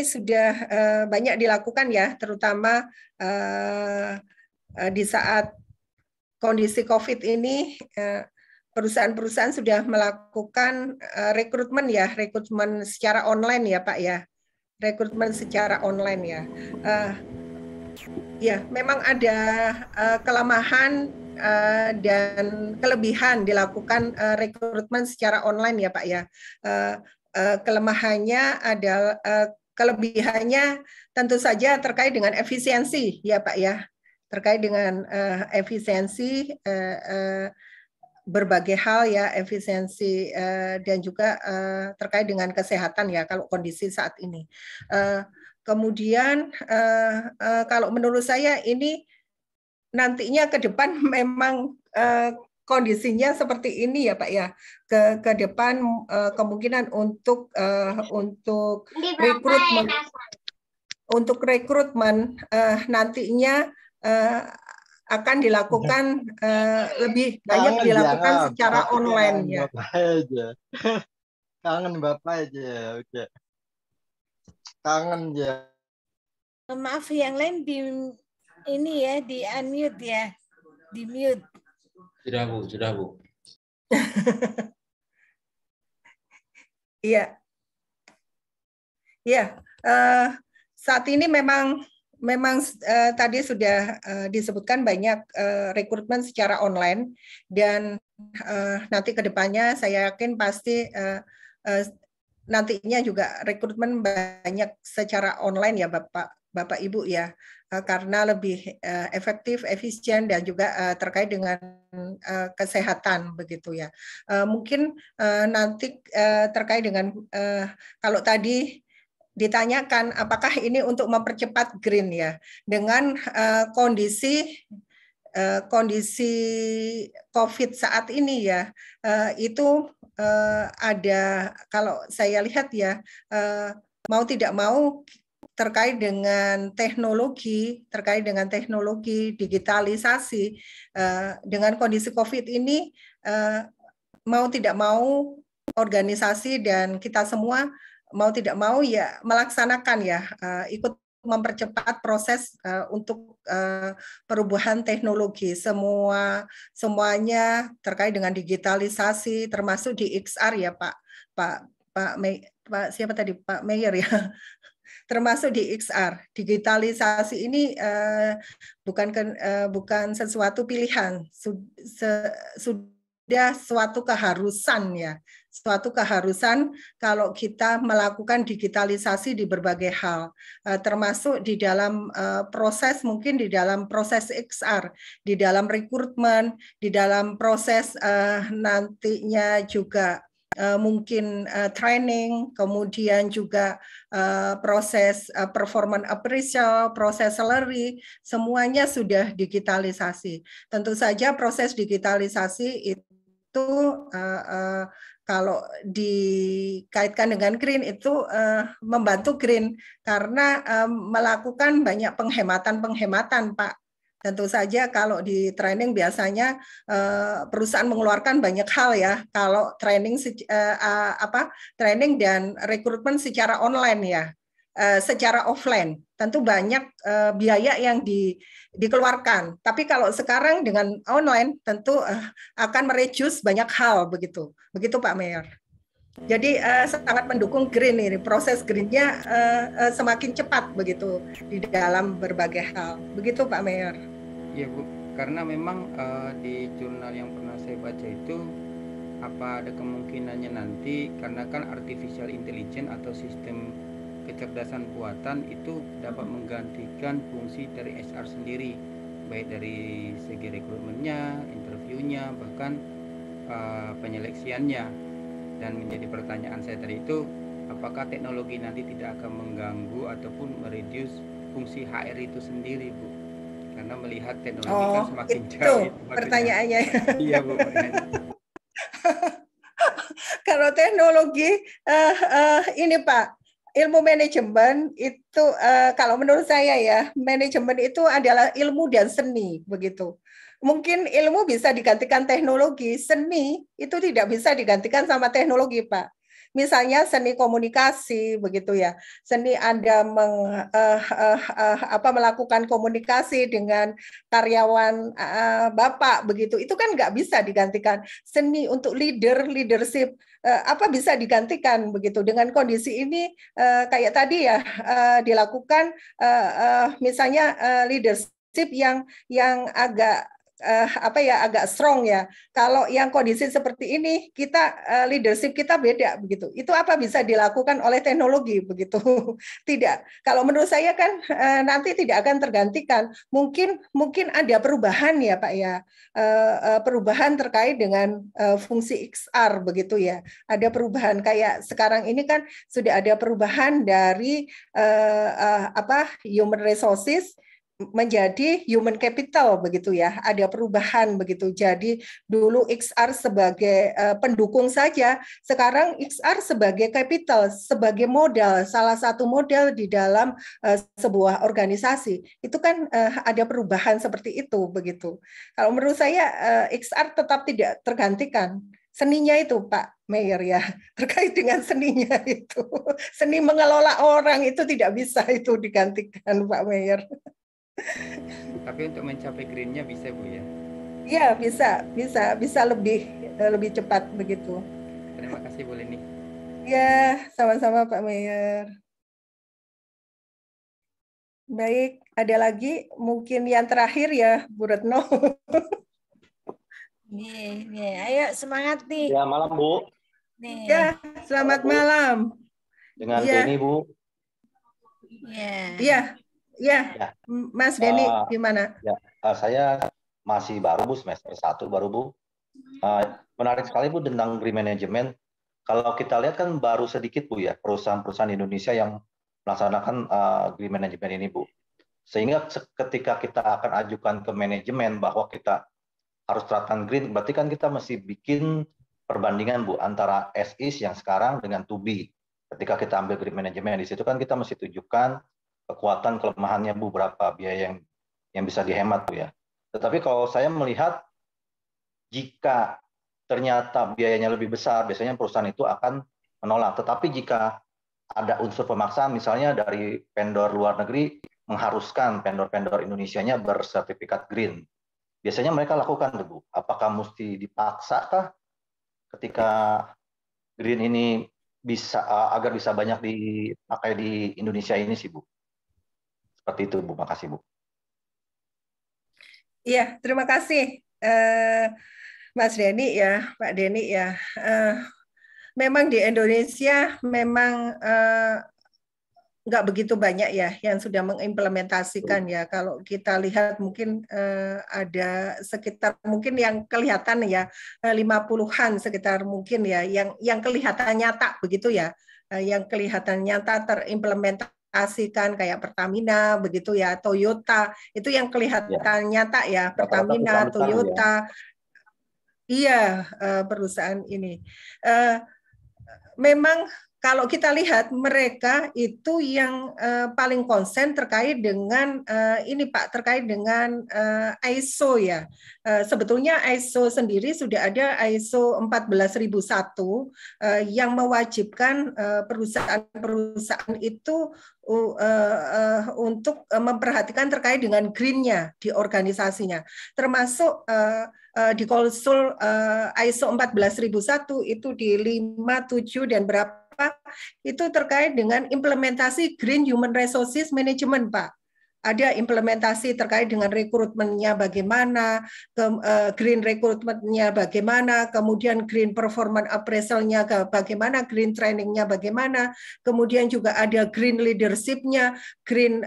sudah banyak dilakukan ya, terutama di saat kondisi COVID ini. Perusahaan-perusahaan sudah melakukan rekrutmen ya, rekrutmen secara online ya Pak ya. Rekrutmen secara online ya. Ya, memang ada kelemahan dan kelebihan dilakukan rekrutmen secara online ya Pak ya. Kelemahannya adalah kelebihannya tentu saja terkait dengan efisiensi ya Pak ya. Terkait dengan efisiensi berbagai hal ya, efisiensi dan juga terkait dengan kesehatan ya kalau kondisi saat ini. Kemudian kalau menurut saya ini nantinya ke depan memang kondisinya seperti ini ya Pak ya. Ke depan kemungkinan untuk rekrutmen nantinya akan dilakukan lebih banyak dilakukan secara online ya.
Kangen Bapak aja, oke. Kangen ya.
Maaf, yang lain di ini ya, di unmute ya, di mute.
Sudah Bu.
Iya, iya. Saat ini memang tadi sudah disebutkan banyak rekrutmen secara online dan nanti ke depannya saya yakin pasti nantinya juga rekrutmen banyak secara online ya Bapak Ibu ya, karena lebih efektif, efisien dan juga terkait dengan kesehatan begitu ya. Mungkin nanti terkait dengan kalau tadi ditanyakan apakah ini untuk mempercepat green ya, dengan kondisi COVID saat ini ya, itu ada, kalau saya lihat ya, mau tidak mau terkait dengan teknologi digitalisasi, dengan kondisi COVID ini, mau tidak mau organisasi dan kita semua mau tidak mau ya melaksanakan ya, ikut mempercepat proses untuk perubahan teknologi, semuanya terkait dengan digitalisasi, termasuk di XR ya Pak siapa tadi, Pak Mayor ya, termasuk di XR. Digitalisasi ini bukan sesuatu pilihan, sudah suatu keharusan ya, suatu keharusan kalau kita melakukan digitalisasi di berbagai hal, termasuk di dalam proses, mungkin di dalam proses XR, di dalam rekrutmen, di dalam proses nantinya juga mungkin training, kemudian juga proses performance appraisal, proses salary, semuanya sudah digitalisasi. Tentu saja proses digitalisasi itu kalau dikaitkan dengan green itu membantu green karena melakukan banyak penghematan Pak. Tentu saja kalau di training biasanya perusahaan mengeluarkan banyak hal ya. Kalau training training dan rekrutmen secara online ya, secara offline tentu banyak biaya yang dikeluarkan. Tapi kalau sekarang dengan online tentu akan mereduce banyak hal begitu. Begitu Pak Mayor. Jadi sangat mendukung green ini, proses greennya semakin cepat begitu di dalam berbagai hal. Begitu Pak Mayor.
Iya Bu, karena memang di jurnal yang pernah saya baca itu apa ada kemungkinannya nanti karena kan artificial intelligence atau sistem kecerdasan buatan itu dapat menggantikan fungsi dari HR sendiri, baik dari segi rekrutmennya, interviewnya, bahkan penyeleksiannya. Dan menjadi pertanyaan saya tadi itu, apakah teknologi nanti tidak akan mengganggu ataupun mereduce fungsi HR itu sendiri, Bu? Karena melihat teknologi kan semakin jauh.
Itu pertanyaannya.
Iya, Bu.
Kalau teknologi, ini Pak, ilmu manajemen itu, kalau menurut saya ya, manajemen itu adalah ilmu dan seni, begitu. Mungkin ilmu bisa digantikan teknologi, seni itu tidak bisa digantikan sama teknologi, Pak. Misalnya seni komunikasi, begitu ya. Seni Anda melakukan komunikasi dengan karyawan Bapak, begitu. Itu kan nggak bisa digantikan. Seni untuk leadership, bisa digantikan, begitu. Dengan kondisi ini, kayak tadi ya, dilakukan misalnya leadership yang agak agak strong ya. Kalau yang kondisi seperti ini kita leadership kita beda begitu. Itu apa bisa dilakukan oleh teknologi begitu? Tidak. Kalau menurut saya kan nanti tidak akan tergantikan. Mungkin ada perubahan ya Pak ya. Perubahan terkait dengan fungsi XR begitu ya. Ada perubahan kayak sekarang ini kan sudah ada perubahan dari human resources menjadi human capital begitu ya, ada perubahan begitu. Jadi dulu XR sebagai pendukung saja, sekarang XR sebagai capital, sebagai modal, salah satu modal di dalam sebuah organisasi. Itu kan ada perubahan seperti itu begitu. Kalau menurut saya XR tetap tidak tergantikan. Seninya itu Pak Mayor ya, terkait dengan seninya itu. Seni mengelola orang itu tidak bisa itu digantikan Pak Mayor.
Tapi untuk mencapai green-nya bisa Bu ya?
Iya bisa lebih cepat begitu.
Terima kasih Bu Leni.
Ya, sama-sama Pak Mayor. Baik, ada lagi mungkin yang terakhir ya Bu Retno.
Nih, ayo semangat nih.
Ya, malam Bu.
Nih.
Ya, selamat malam.
Dengan
ya.
Denny Bu.
Iya. Ya, Mas Denny, gimana?
Ya, saya masih baru Bu, semester 1 baru Bu. Menarik sekali Bu tentang green management. Kalau kita lihat kan baru sedikit Bu ya perusahaan-perusahaan Indonesia yang melaksanakan green management ini Bu. Sehingga ketika kita akan ajukan ke manajemen bahwa kita harus terapkan green, berarti kan kita mesti bikin perbandingan Bu antara as is yang sekarang dengan to be. Ketika kita ambil green management di situ kan kita mesti tunjukkan kekuatan kelemahannya Bu, berapa biaya yang bisa dihemat Bu ya. Tetapi kalau saya melihat jika ternyata biayanya lebih besar, biasanya perusahaan itu akan menolak. Tetapi jika ada unsur pemaksaan, misalnya dari vendor luar negeri mengharuskan vendor-vendor Indonesianya bersertifikat green, biasanya mereka lakukan Bu. Apakah mesti dipaksakah ketika green ini bisa agar bisa banyak dipakai di Indonesia ini sih Bu? Seperti itu Bu, makasih Bu.
Iya, terima kasih Mas Denny ya, Pak Denny ya. Memang di Indonesia memang nggak begitu banyak ya yang sudah mengimplementasikan ya. Kalau kita lihat mungkin ada sekitar mungkin yang kelihatan ya 50-an sekitar mungkin ya yang kelihatan nyata begitu ya, yang kelihatan nyata terimplementasi kayak Pertamina begitu ya, Toyota itu yang kelihatan nyata ya, Pertamina, Toyota, iya perusahaan ini. Memang kalau kita lihat mereka itu yang paling konsen terkait dengan ini Pak, terkait dengan ISO ya. Sebetulnya ISO sendiri sudah ada ISO 14001 yang mewajibkan perusahaan-perusahaan itu untuk memperhatikan terkait dengan green-nya di organisasinya, termasuk di konsul ISO 14001 itu di 5, 7 dan berapa itu terkait dengan implementasi Green Human Resources Management, Pak. Ada implementasi terkait dengan rekrutmennya bagaimana, green rekrutmennya bagaimana, kemudian green performance appraisalnya bagaimana, green trainingnya bagaimana, kemudian juga ada green leadership-nya, green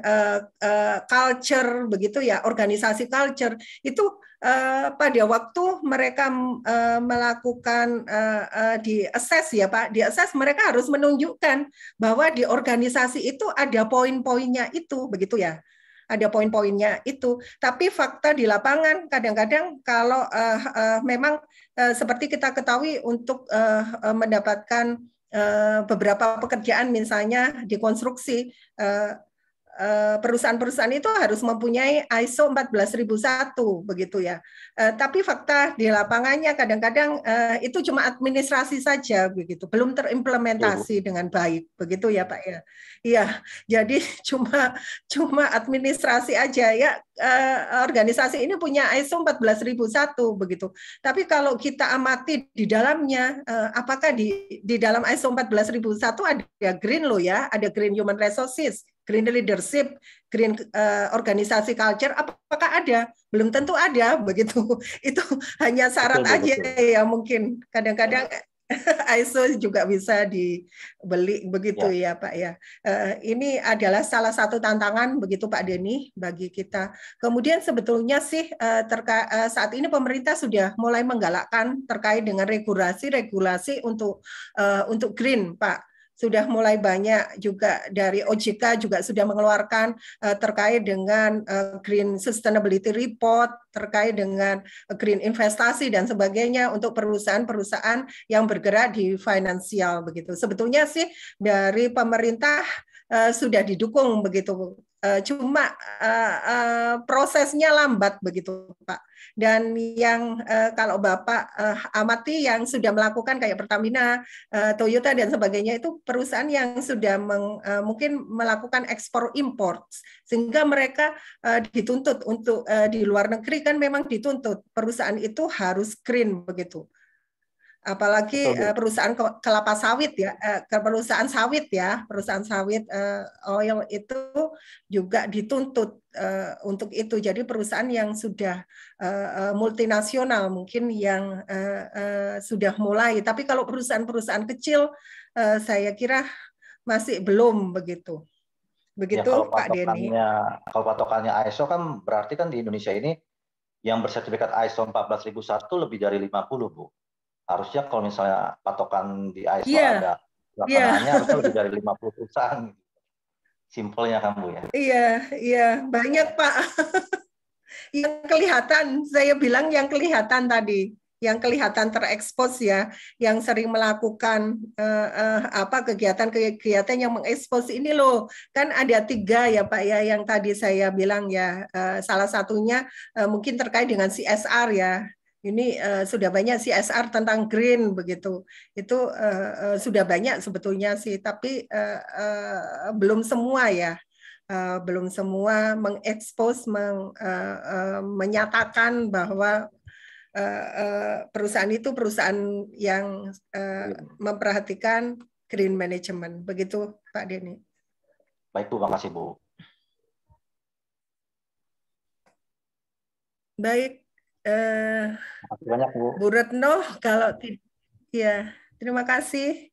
culture, begitu ya, organisasi culture. Itu pada waktu mereka melakukan di assess ya Pak, di assess mereka harus menunjukkan bahwa di organisasi itu ada poin-poinnya itu, begitu ya, ada poin-poinnya itu. Tapi fakta di lapangan kadang-kadang kalau memang seperti kita ketahui untuk mendapatkan beberapa pekerjaan misalnya di konstruksi, perusahaan-perusahaan itu harus mempunyai ISO 14001 begitu ya. Tapi fakta di lapangannya kadang-kadang itu cuma administrasi saja begitu, belum terimplementasi dengan baik begitu ya Pak ya. Iya, jadi cuma administrasi aja ya. Organisasi ini punya ISO 14001 begitu. Tapi kalau kita amati di dalamnya, apakah di dalam ISO 14001 ada green loh ya, ada green human resources, green leadership, green organisasi culture, apakah ada? Belum tentu ada begitu. Itu hanya syarat aja ya mungkin. Kadang-kadang ISO juga bisa dibeli begitu ya Pak ya. Ini adalah salah satu tantangan begitu Pak Denny bagi kita. Kemudian sebetulnya sih saat ini pemerintah sudah mulai menggalakkan terkait dengan regulasi untuk green Pak. sudah mulai banyak juga dari OJK juga sudah mengeluarkan terkait dengan Green Sustainability Report, terkait dengan green investasi dan sebagainya untuk perusahaan-perusahaan yang bergerak di finansial begitu. Sebetulnya sih dari pemerintah sudah didukung begitu. Cuma prosesnya lambat begitu, Pak. Dan yang kalau Bapak amati yang sudah melakukan kayak Pertamina, Toyota dan sebagainya itu perusahaan yang sudah mungkin melakukan ekspor impor, sehingga mereka dituntut untuk di luar negeri kan memang dituntut perusahaan itu harus green begitu. Apalagi perusahaan kelapa sawit ya, perusahaan sawit oil itu juga dituntut untuk itu. Jadi perusahaan yang sudah multinasional mungkin yang sudah mulai. Tapi kalau perusahaan-perusahaan kecil saya kira masih belum begitu. Begitu
ya,
Pak Denny.
Kalau patokannya ISO kan berarti kan di Indonesia ini yang bersertifikat ISO 14001 lebih dari 50, Bu. Harusnya kalau misalnya patokan di ISO ada pelaksanaannya harusnya lebih dari 50 perusahaan. Simpelnya kan, Bu ya.
Iya, banyak Pak. Yang kelihatan, saya bilang yang kelihatan tadi, yang kelihatan terekspos ya, yang sering melakukan kegiatan-kegiatan yang mengekspos ini loh. Kan ada 3 ya Pak ya, yang tadi saya bilang ya, salah satunya mungkin terkait dengan CSR ya. Ini sudah banyak CSR tentang green begitu. Itu sudah banyak sebetulnya sih, tapi belum semua ya. Belum semua mengekspos, menyatakan bahwa perusahaan itu perusahaan yang memperhatikan green management. Begitu Pak Denny.
Baik Bu, makasih Bu.
Baik.
Makasih banyak Bu.
Bu Retno, kalau ya, terima kasih.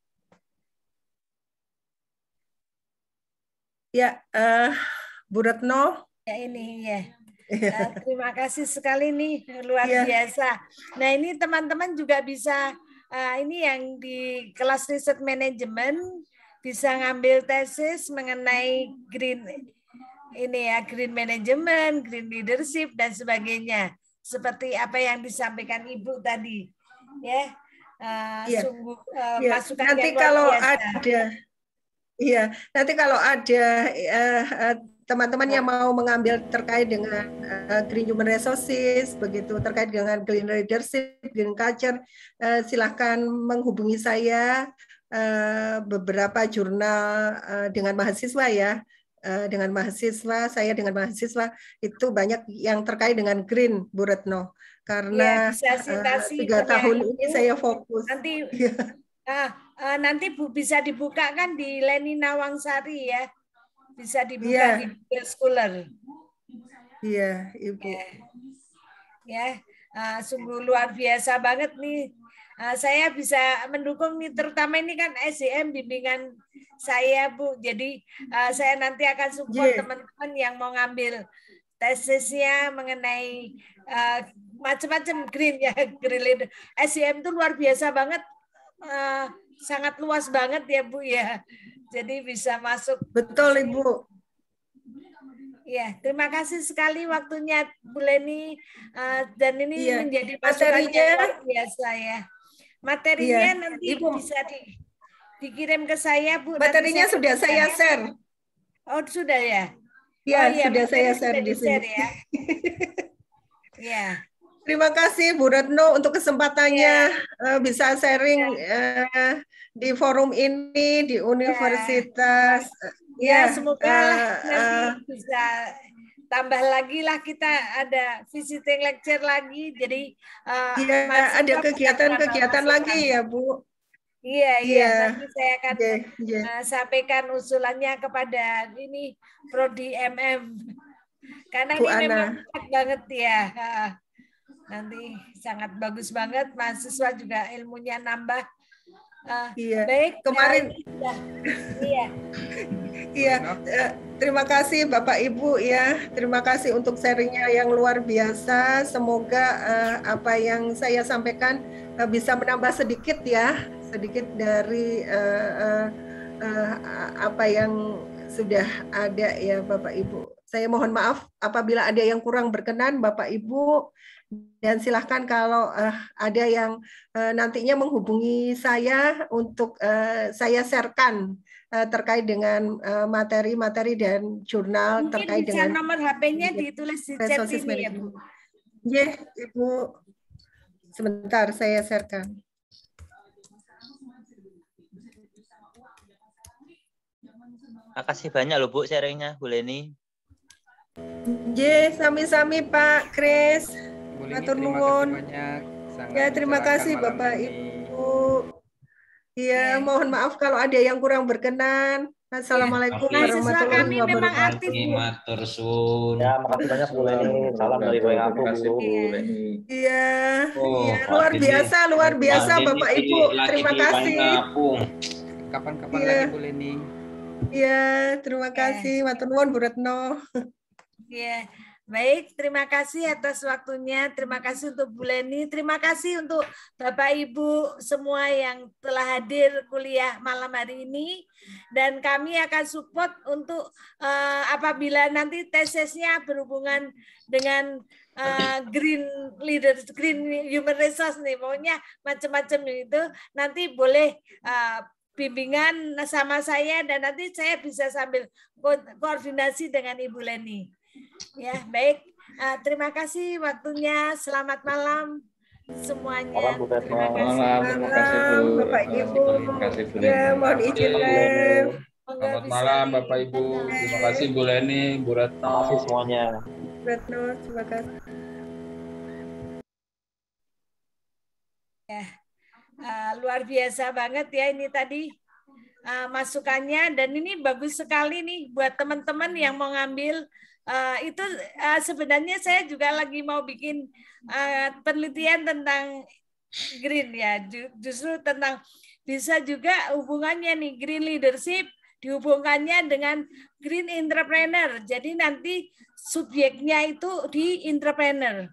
Ya, Bu Retno.
Ya ini ya. Terima kasih sekali nih, luar biasa. Nah ini teman-teman juga bisa ini yang di kelas riset manajemen bisa ngambil tesis mengenai green ini ya, green management, green leadership dan sebagainya. Seperti apa yang disampaikan Ibu tadi, ya, sungguh masukan
nanti
yang
kalau
luar biasa.
Nanti kalau ada teman-teman yang mau mengambil terkait dengan green human resources, begitu terkait dengan green leadership, green culture, silahkan menghubungi saya. Beberapa jurnal dengan mahasiswa ya. Dengan mahasiswa, saya dengan mahasiswa itu banyak yang terkait dengan green, Bu Retno, karena
bisa citasi
3 tahun ini saya fokus.
Nanti nanti Bu bisa dibuka kan di Leni Nawangsari ya, bisa dibuka di Google Scholar.
Iya, Ibu.
Sungguh luar biasa banget nih. Saya bisa mendukung nih, terutama ini kan SDM bimbingan saya Bu. Jadi saya nanti akan support teman-teman yang mau ngambil tesisnya mengenai macam-macam green ya, green leader. SDM itu luar biasa banget, sangat luas banget ya Bu ya. Jadi bisa masuk.
Betul Ibu.
Ya, terima kasih sekali waktunya Bu Leni, dan ini menjadi
materinya
luar biasa ya. Materinya nanti Ibu bisa dikirim ke saya Bu.
Materinya sudah saya share.
Oh sudah ya?
Sudah saya share di sini.
Ya.
Terima kasih Bu Retno untuk kesempatannya bisa sharing di forum ini di universitas.
Semoga nanti bisa tambah lagi lah, kita ada visiting lecture lagi, jadi
ada kegiatan-kegiatan lagi ya Bu.
Iya. Nanti saya akan sampaikan usulannya kepada ini Prodi MM, karena
Bu
ini
Ana.
memang banget ya. Nanti sangat bagus banget, mahasiswa juga ilmunya nambah. Baik.
Kemarin. Terima kasih Bapak Ibu ya. Terima kasih untuk sharingnya yang luar biasa. Semoga apa yang saya sampaikan bisa menambah sedikit ya, sedikit dari apa yang sudah ada ya Bapak Ibu. Saya mohon maaf apabila ada yang kurang berkenan Bapak Ibu, dan silahkan kalau ada yang nantinya menghubungi saya untuk saya sharekan terkait dengan materi-materi dan jurnal.
Mungkin
terkait
bisa
dengan
nomor HP-nya ditulis di chat ini ya Bu.
Ya, Ibu. Sebentar saya sharekan.
Makasih banyak loh Bu sharingnya Bu Leni.
Sami-sami Pak Kris. Matur nuwun. Ya, terima kasih Bapak Ibu. Iya, mohon maaf kalau ada yang kurang berkenan. Assalamualaikum warahmatullahi wabarakatuh.
Matur suwun.
Ya, makasih banyak Bu Leni. Salam dari Boeing aku, Bu.
Iya, luar biasa Bapak Ibu. Terima kasih.
Kapan-kapan lagi Bu Leni.
Iya, terima kasih. Matur nuwun Bu Retno.
Ya, baik. Terima kasih atas waktunya. Terima kasih untuk Bu Leni. Terima kasih untuk Bapak Ibu semua yang telah hadir kuliah malam hari ini. Dan kami akan support untuk apabila nanti tesisnya berhubungan dengan green leaders, green human resource nih, pokoknya macam-macam itu. Nanti boleh bimbingan sama saya dan nanti saya bisa sambil koordinasi dengan Ibu Leni. Ya, baik. Terima kasih waktunya. Selamat malam semuanya.
Terima kasih Bu. Bapak Ibu. Ya, mohon izin.
Selamat malam Bapak Ibu. Terima kasih Bu Leni, Bu Retno.
Terima kasih semuanya.
Retno, terima kasih.
Ya, luar biasa banget ya ini tadi masukannya, dan ini bagus sekali nih buat teman-teman yang mau ngambil. Itu sebenarnya saya juga lagi mau bikin penelitian tentang green ya, justru tentang bisa juga hubungannya nih green leadership dihubungkannya dengan green entrepreneur. Jadi nanti subjeknya itu di entrepreneur.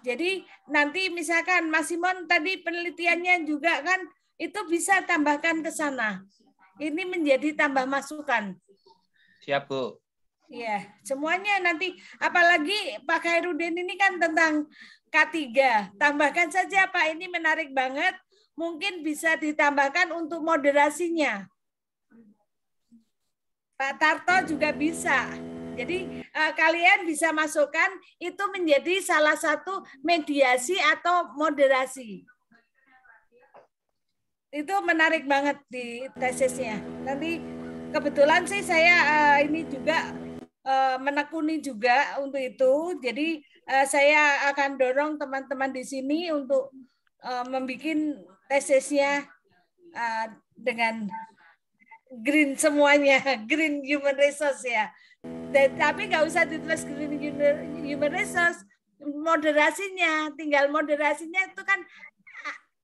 Jadi nanti misalkan Mas Simon tadi penelitiannya juga kan itu bisa tambahkan ke sana. Ini menjadi tambah masukan.
Siap Bu.
Iya, semuanya nanti, apalagi Pak Khairuddin ini kan tentang K3. Tambahkan saja Pak, ini menarik banget. Mungkin bisa ditambahkan untuk moderasinya. Pak Tarto juga bisa. Jadi kalian bisa masukkan itu menjadi salah satu mediasi atau moderasi. Itu menarik banget di tesisnya. Nanti kebetulan sih saya ini juga menekuni juga untuk itu. Jadi saya akan dorong teman-teman di sini untuk membuat tesisnya dengan green semuanya, green human resource ya. Tapi nggak usah ditulis green human resource, moderasinya, tinggal moderasinya itu kan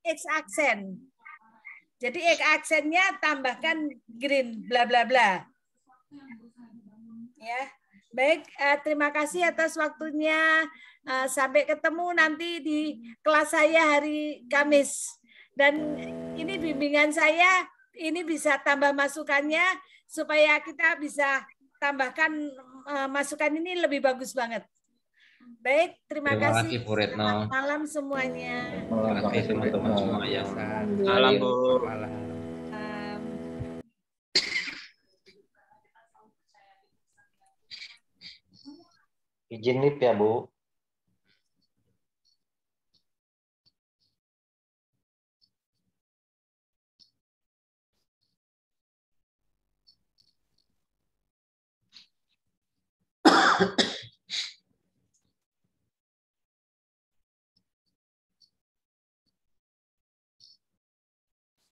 X aksen. Jadi X aksennya tambahkan green bla bla bla. Ya, baik. Terima kasih atas waktunya. Sampai ketemu nanti di kelas saya hari Kamis. Dan ini bimbingan saya, ini bisa tambah masukannya supaya kita bisa tambahkan masukan ini lebih bagus banget. Baik, terima kasih.
Bu Retno.
Selamat malam semuanya.
Terima kasih teman-teman semua yang
Salam Bu.
Izin nih ya Bu.